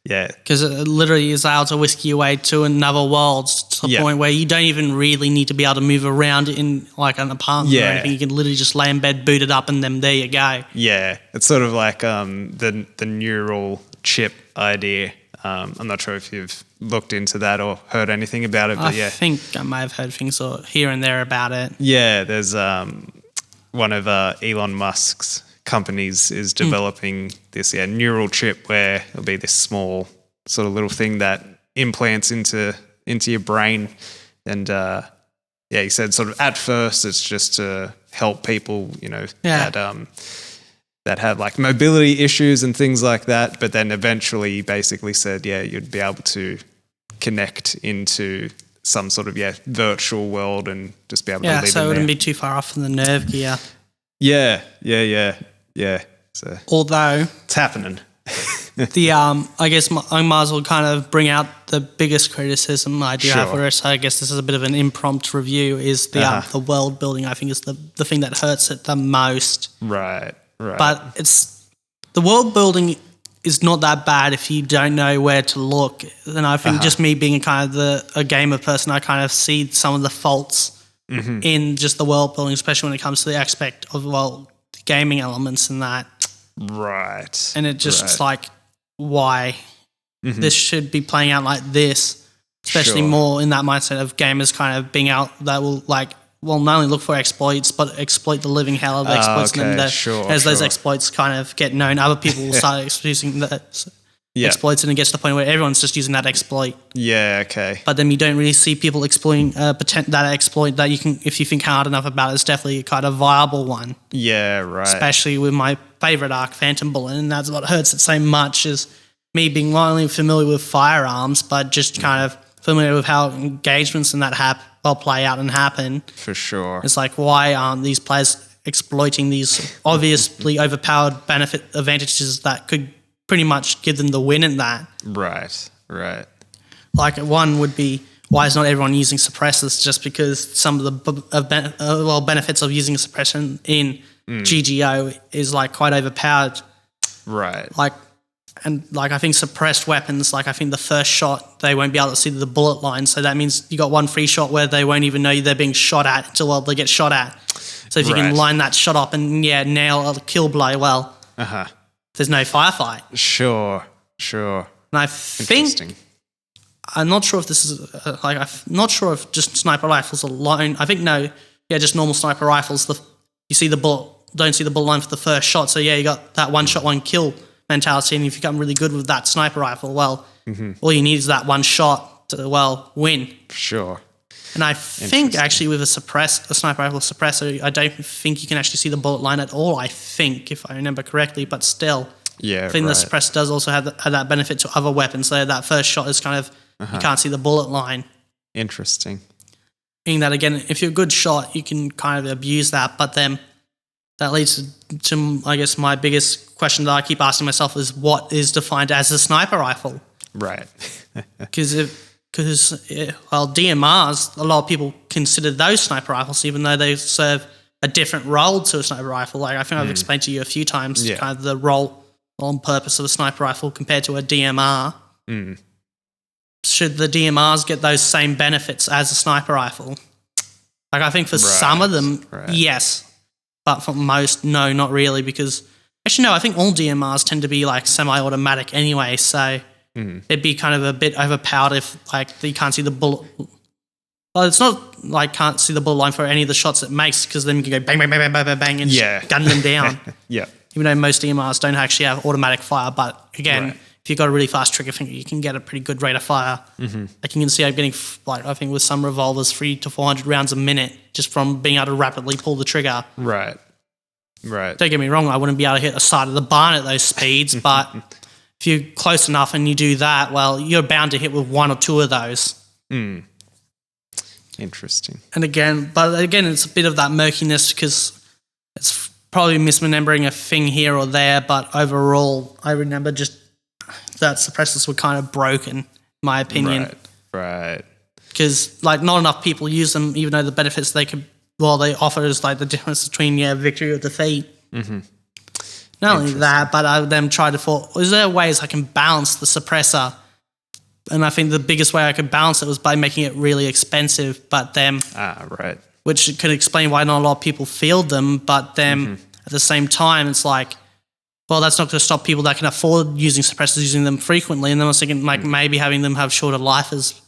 Yeah. Because it literally is able to whisk you away to another world to the point where you don't even really need to be able to move around in like an apartment or anything. You can literally just lay in bed, boot it up, and then there you go. Yeah. It's sort of like the neural chip idea. I'm not sure if you've looked into that or heard anything about it, but I think I may have heard things here and there about it. Yeah, there's one of Elon Musk's companies is developing this neural chip where it'll be this small sort of little thing that implants into your brain, and he said sort of at first it's just to help people, that have like mobility issues and things like that. But then eventually he basically said, you'd be able to connect into some sort of virtual world and just be able to live in so it wouldn't there. be too far off from the Nerve gear. Yeah. So Although it's happening. I guess I might as well kind of bring out the biggest criticism I do have for it. So I guess this is a bit of an impromptu review. Is the world building? I think is the thing that hurts it the most. Right. But it's the world building is not that bad if you don't know where to look. And I think just me being kind of a gamer person, I kind of see some of the faults in just the world building, especially when it comes to the aspect of the gaming elements and that. Right. And it just like why this should be playing out like this, especially more in that mindset of gamers kind of being out that will not only look for exploits, but exploit the living hell of the exploits. And then as those exploits kind of get known, other people will start using the exploits, and it gets to the point where everyone's just using that exploit. Yeah, okay. But then you don't really see people exploiting that exploit that you can, if you think hard enough about it, it's definitely a kind of viable one. Yeah, right. Especially with my favourite arc, Phantom Bullet, and that's what hurts it so much is me being not only familiar with firearms, but just kind of familiar with how engagements and that play out and happen. For sure. It's like, why aren't these players exploiting these obviously overpowered advantages that could pretty much give them the win in that? Right. Like one would be, why is not everyone using suppressors? Just because some of the benefits of using a suppressor in GGO is like quite overpowered. Right. I think suppressed weapons, I think the first shot, they won't be able to see the bullet line. So that means you got one free shot where they won't even know they're being shot at until they get shot at. So if you can line that shot up and nail a kill blow, there's no firefight. Sure. And I think, I'm not sure if this is, I'm not sure if just sniper rifles alone, I think just normal sniper rifles, you see the bullet, don't see the bullet line for the first shot. So you got that one shot, one kill mentality, and if you become really good with that sniper rifle, all you need is that one shot to, win. Sure. And I think actually with a sniper rifle suppressor, I don't think you can actually see the bullet line at all, I think, if I remember correctly, but still. I think the suppressor does also have that benefit to other weapons. So that first shot is kind of, you can't see the bullet line. Interesting. Meaning that, again, if you're a good shot, you can kind of abuse that, but then that leads to, I guess, my biggest question that I keep asking myself is, what is defined as a sniper rifle? Right. Because DMRs, a lot of people consider those sniper rifles, even though they serve a different role to a sniper rifle. I think I've explained to you a few times kind of the role on purpose of a sniper rifle compared to a DMR. Should the DMRs get those same benefits as a sniper rifle? I think for some of them, yes. But for most, no, not really, because actually, no, I think all DMRs tend to be semi-automatic anyway, so it'd be kind of a bit overpowered if you can't see the bullet. Well, it's not can't see the bullet line for any of the shots it makes, because then you can go bang, bang, bang, bang, bang, bang, and just gun them down. Even though most DMRs don't actually have automatic fire, but again, if you've got a really fast trigger finger, you can get a pretty good rate of fire. You can see I'm getting, I think with some revolvers, 300 to 400 rounds a minute just from being able to rapidly pull the trigger. Right. Don't get me wrong, I wouldn't be able to hit the side of the barn at those speeds, but if you're close enough and you do that, you're bound to hit with one or two of those. Interesting. And again, it's a bit of that murkiness, because it's probably misremembering a thing here or there, but overall, I remember just that suppressors were kind of broken, in my opinion. Right. Because not enough people use them, even though the benefits they offer is the difference between victory or defeat. Not only that, but I would then try to is there ways I can balance the suppressor? And I think the biggest way I could balance it was by making it really expensive, but then which could explain why not a lot of people field them, but then at the same time, it's that's not going to stop people that can afford using suppressors using them frequently. And then I was thinking maybe having them have short lifespans,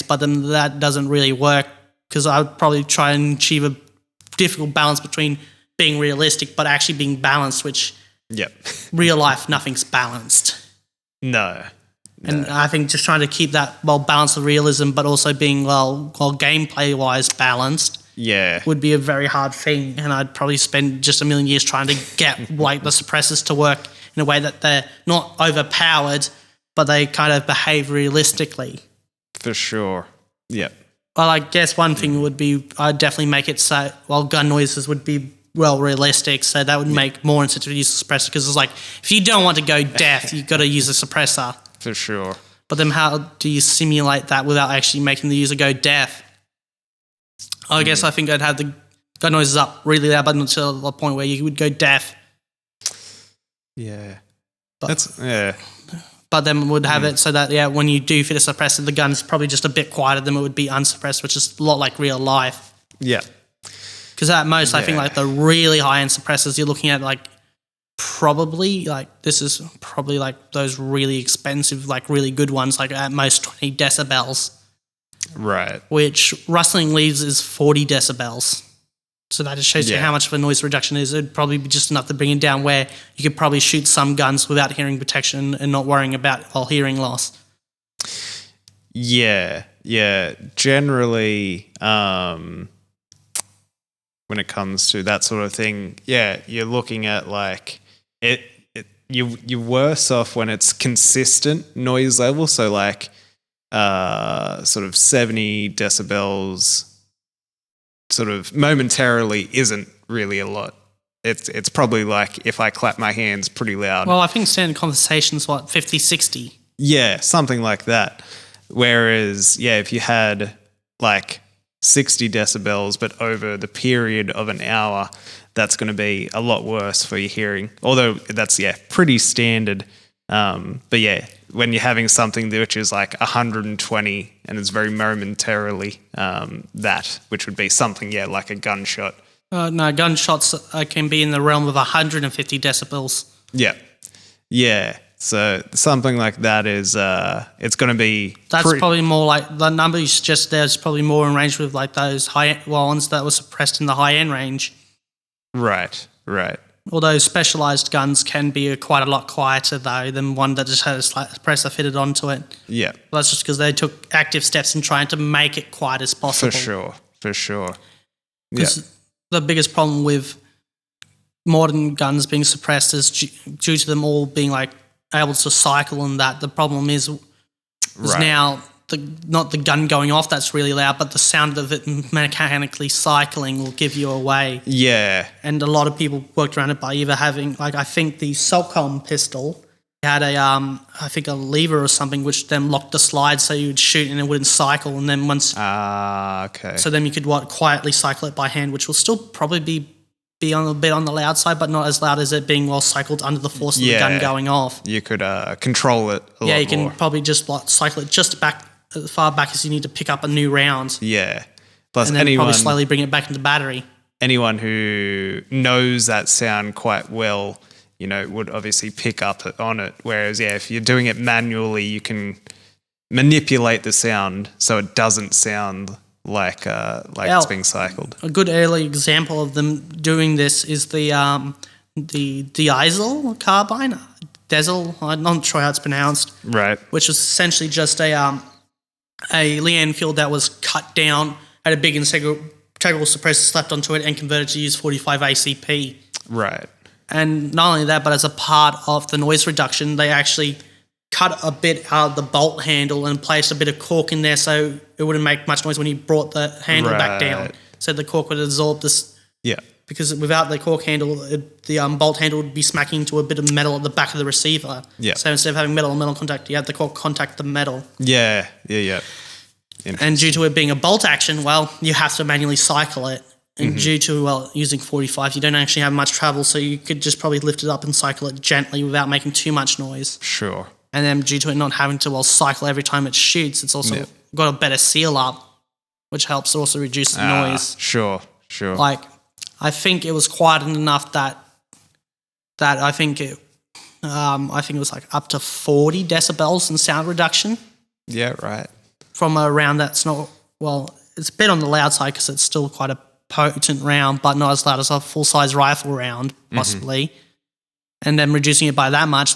but then that doesn't really work, because I would probably try and achieve a difficult balance between being realistic but actually being balanced, which real life, nothing's balanced. No. And I think just trying to keep that balance of realism, but also being gameplay wise balanced. Yeah. Would be a very hard thing, and I'd probably spend just a million years trying to get like the suppressors to work in a way that they're not overpowered, but they kind of behave realistically. For sure. Yeah. Well, I guess one thing would be I'd definitely make it so gun noises would be realistic, so that would make more incentive to use the suppressor, because it's like if you don't want to go deaf, you've got to use a suppressor. For sure. But then how do you simulate that without actually making the user go deaf? I guess I think I'd have the gun noises up really loud, but until the point where you would go deaf. Yeah. But, yeah. But then would have it so that, when you do fit a suppressor, the gun's probably just a bit quieter than it would be unsuppressed, which is a lot like real life. Yeah. Because at most, I think like the really high-end suppressors, you're looking at this is probably like those really expensive, like really good ones, like at most 20 decibels. Right. Which rustling leaves is 40 decibels. So that just shows you how much of a noise reduction is. It'd probably be just enough to bring it down where you could probably shoot some guns without hearing protection and not worrying about hearing loss. Yeah. Generally, when it comes to that sort of thing, you're looking at like you're worse off when it's consistent noise level. So like sort of 70 decibels sort of momentarily isn't really a lot. It's probably like if I clap my hands pretty loud. Well, I think standard conversation's 50, 60? Yeah, something like that. Whereas, if you had like 60 decibels, but over the period of an hour, that's going to be a lot worse for your hearing. Although that's, pretty standard. But when you're having something which is like 120 and it's very momentarily which would be something, like a gunshot. No, gunshots can be in the realm of 150 decibels. Yeah. So something like that is, it's going to be... That's probably more like, the number you suggest there is probably more in range with like those ones that were suppressed in the high-end range. Right. Although specialised guns can be quite a lot quieter though than one that just had a suppressor fitted onto it. Yeah. Well, that's just because they took active steps in trying to make it quiet as possible. For sure. Because the biggest problem with modern guns being suppressed is due to them all being like able to cycle, and that the problem is now not the gun going off that's really loud, but the sound of it mechanically cycling will give you away. Yeah. And a lot of people worked around it by either having, like, I think the Solcom pistol had a lever or something which then locked the slide so you would shoot and it wouldn't cycle, and then once... okay. So then you could quietly cycle it by hand, which will still probably be on a bit on the loud side, but not as loud as it being well cycled under the force of the gun going off. You could control it a lot more. Yeah, you can probably just cycle it just as far back as you need to pick up a new round. Yeah. Plus, and then probably slowly bring it back into battery. Anyone who knows that sound quite well, would obviously pick up on it. Whereas, if you're doing it manually, you can manipulate the sound so it doesn't sound like it's being cycled. A good early example of them doing this is the Diesel carbine, Diesel, I'm not sure how it's pronounced. Right. Which was essentially just a Lee Enfield that was cut down, had a big integral suppressor slapped onto it and converted to use 45 ACP. Right. And not only that, but as a part of the noise reduction, they actually cut a bit out of the bolt handle and placed a bit of cork in there so it wouldn't make much noise when you brought the handle back down. So the cork would absorb this. Yeah. Because without the cork handle, the bolt handle would be smacking into a bit of metal at the back of the receiver. Yeah. So instead of having metal contact, you have the cork contact the metal. Yeah. And due to it being a bolt action, you have to manually cycle it. And due to, using 45, you don't actually have much travel, so you could just probably lift it up and cycle it gently without making too much noise. Sure. And then due to it not having to, cycle every time it shoots, it's also got a better seal up, which helps also reduce the noise. Sure. I think it was quiet enough that I think it was up to 40 decibels in sound reduction. Yeah, right. From a round that's not, it's a bit on the loud side because it's still quite a potent round, but not as loud as a full-size rifle round, possibly. And then reducing it by that much,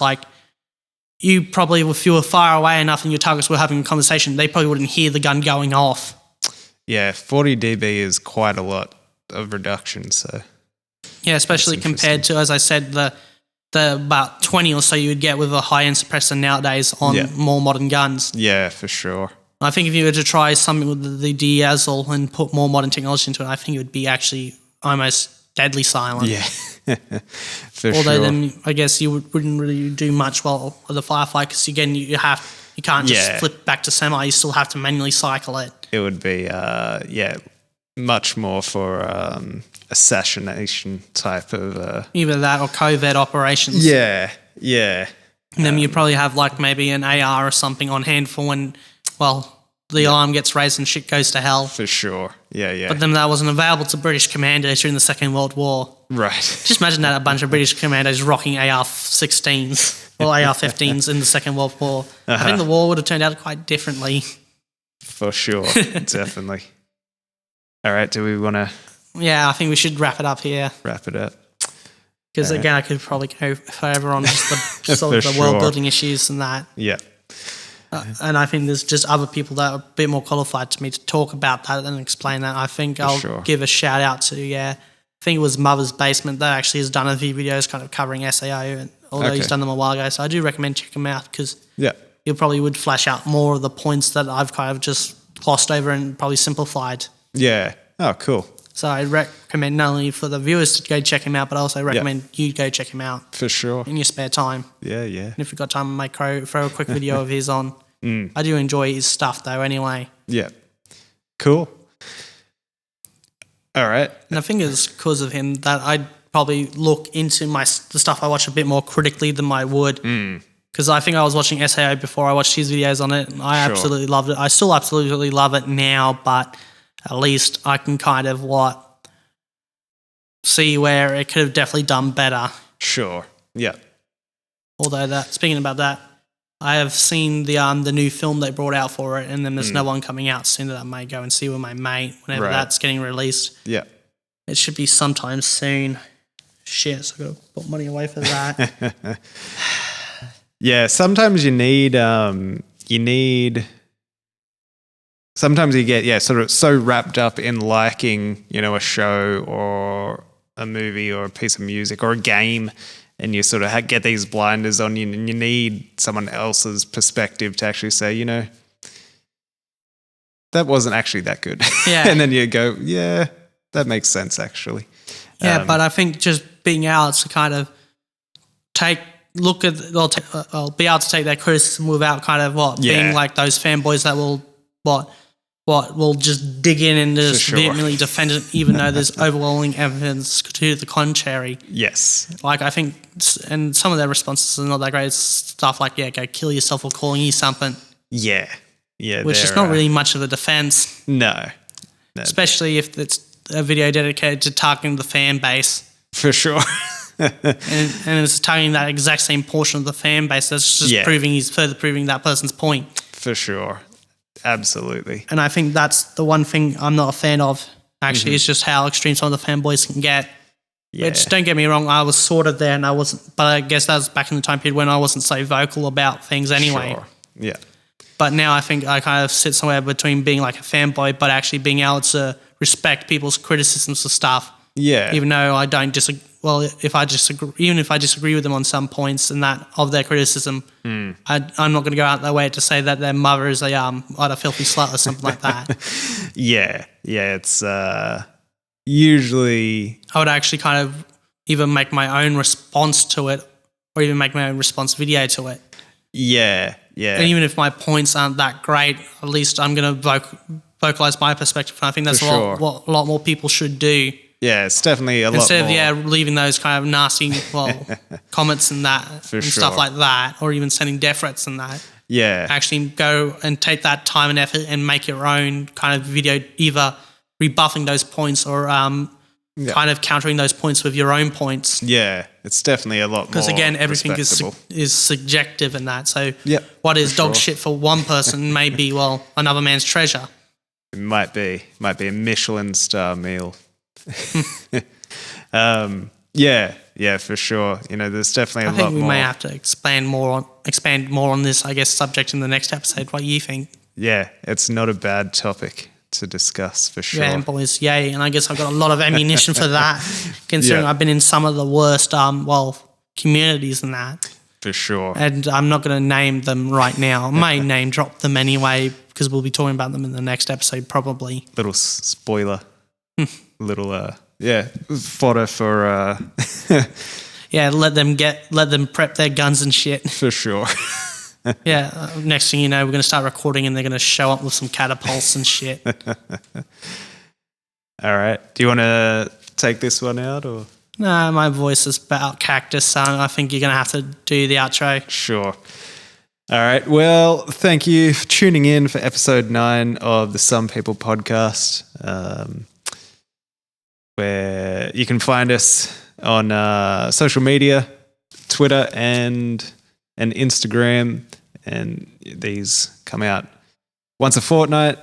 you probably, if you were far away enough and your targets were having a conversation, they probably wouldn't hear the gun going off. Yeah, 40 dB is quite a lot of reduction. So yeah, especially compared to, as I said, the about 20 or so you would get with a high-end suppressor nowadays on more modern guns. Yeah, for sure. I think if you were to try something with the Diazel and put more modern technology into it, I think it would be actually almost deadly silent. Yeah, for Although sure. then I guess you wouldn't really do much well with the Firefly because again you can't just flip back to semi. You still have to manually cycle it. It would be much more for assassination type of either that or covert operations. Yeah. And then you probably have like maybe an AR or something on hand for when the alarm gets raised and shit goes to hell. For sure. Yeah. But then that wasn't available to British commandos during the Second World War. Right. Just imagine that, a bunch of British commandos rocking AR-16s or AR-15s in the Second World War. I think the war would have turned out quite differently. For sure. Definitely. All right, do we want to... Yeah, I think we should wrap it up here. Wrap it up. Because again, I could probably go forever on just the sort of the world building issues and that. Yeah. And I think there's just other people that are a bit more qualified to me to talk about that and explain that. I think I'll give a shout out to, I think it was Mother's Basement that actually has done a few videos kind of covering SAO, and although he's done them a while ago. So I do recommend checking him out because he probably would flash out more of the points that I've kind of just glossed over and probably simplified. Yeah. Oh, cool. So I recommend not only for the viewers to go check him out, but I also recommend you go check him out. For sure. In your spare time. Yeah. And if you've got time, I might throw a quick video of his on. I do enjoy his stuff though anyway. Yeah. Cool. All right. And I think it's because of him that I'd probably look into the stuff I watch a bit more critically than I would. Because I think I was watching SAO before I watched his videos on it, and I absolutely loved it. I still absolutely love it now, but at least I can kind of see where it could have definitely done better. Sure. Yeah. Although speaking about that, I have seen the new film they brought out for it, and then there's no one coming out soon that I may go and see with my mate whenever that's getting released. Yeah. It should be sometime soon. Shit, so I've got to put money away for that. Yeah, sometimes you need sometimes you get sort of so wrapped up in liking, a show or a movie or a piece of music or a game, and you sort of get these blinders on you, and you need someone else's perspective to actually say, that wasn't actually that good. Yeah. And then you go, yeah, that makes sense actually. Yeah, but I think just being able to kind of be able to take that criticism without kind of being like those fanboys that will will just dig in and just vehemently defend it, even though there's overwhelming evidence to the contrary. Yes. Like I think, and some of their responses are not that great. It's stuff like, go kill yourself or calling you something. Yeah. Yeah. Which is not really much of a defense. No. Especially if it's a video dedicated to targeting the fan base. For sure. and it's targeting that exact same portion of the fan base. That's just further proving that person's point. For sure. Absolutely. And I think that's the one thing I'm not a fan of, actually, is just how extreme some of the fanboys can get. Yeah. Which, don't get me wrong, I was sort of there and I wasn't, but I guess that was back in the time period when I wasn't so vocal about things anyway. Sure. Yeah. But now I think I kind of sit somewhere between being like a fanboy, but actually being able to respect people's criticisms of stuff. Yeah. Even though I don't disagree. Well, even if I disagree with them on some points and that of their criticism, I'm not going to go out their way to say that their mother is a filthy slut or something like that. Yeah, it's usually I would actually kind of either make my own response to it or even make my own response video to it. Yeah. And even if my points aren't that great, at least I'm going to vocalize my perspective. And I think that's what a lot more people should do. Yeah, it's definitely a lot more. Instead of, leaving those kind of nasty, comments and that stuff like that, or even sending death threats and that. Yeah. Actually go and take that time and effort and make your own kind of video, either rebuffing those points or kind of countering those points with your own points. Yeah, it's definitely a lot more. Because again, everything is subjective in that. So what is dog shit for one person may be, another man's treasure. It might be a Michelin star meal. Yeah, yeah, for sure. You know, there's definitely I a think lot we more. may have to expand more on this, I guess, subject in the next episode. What you think? Yeah, it's not a bad topic to discuss for sure. Yeah, and boys, yay. And I guess I've got a lot of ammunition for that, considering Yeah. I've been in some of the worst, communities and that. For sure. And I'm not going to name them right now. I may name drop them anyway, because we'll be talking about them in the next episode probably. Little spoiler. Little, fodder for... Yeah, let them prep their guns and shit. for sure. Yeah, next thing you know, we're going to start recording and they're going to show up with some catapults and shit. All right. Do you want to take this one out or? No, my voice is about cactus, so I think you're going to have to do the outro. Sure. All right. Well, thank you for tuning in for episode 9 of the Some People podcast, where you can find us on social media, Twitter and Instagram, and these come out once a fortnight.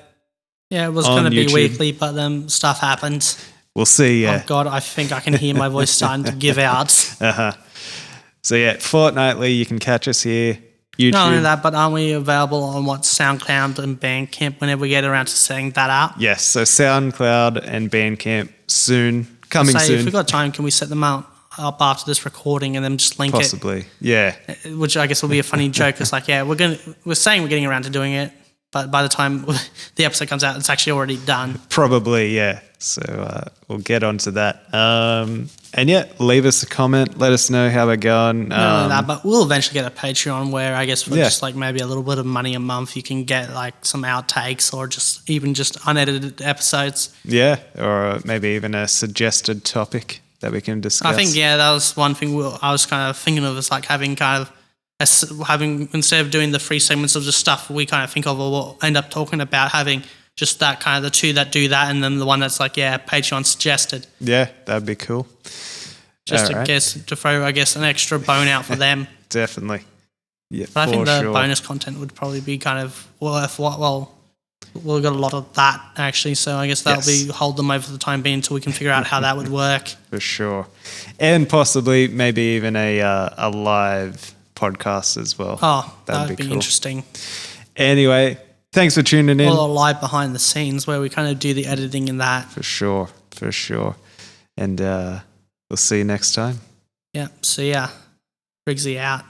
Yeah, it was on going to be YouTube. weekly, but then stuff happens. We'll see. Yeah. Oh, God, I think I can hear my voice starting to give out. So yeah, fortnightly you can catch us here. YouTube. Not only that, but aren't we available on SoundCloud and BANDCAMP whenever we get around to setting that up? Yes. So SoundCloud and BandCamp soon, coming soon. If we've got time, can we set them up after this recording and then just link Possibly. Yeah. it? Which I guess will be a funny joke. It's like, yeah, we're saying we're getting around to doing it, but by the time the episode comes out, it's actually already done. Probably, yeah. So we'll get onto that. And yeah, leave us a comment. Let us know how we're going. Not only that, but we'll eventually get a Patreon where I guess for Yeah. just like maybe a little bit of money a month, you can get like some outtakes or just unedited episodes. Yeah, or maybe even a suggested topic that we can discuss. I think, yeah, that was one thing I was kind of thinking of, is like having instead of doing the 3 segments of just stuff we kind of think of or we'll end up talking about, having just that kind of the 2 that do that and then the one that's like, yeah, Patreon suggested. Yeah, that'd be cool. Just All right. to throw, I guess, an extra bone out for them. Definitely. Yeah, But I think for the sure. bonus content would probably be kind of worthwhile. Well, we've got a lot of that actually, so I guess that'll Yes. hold them over for the time being until we can figure out how that would work. For sure. And possibly maybe even a live podcast as well. Oh, that That'd would be be cool. interesting. Anyway, thanks for tuning in. Or a live behind the scenes where we kind of do the editing and that. For sure. And we'll see you next time. Yeah, so yeah, Briggsy out.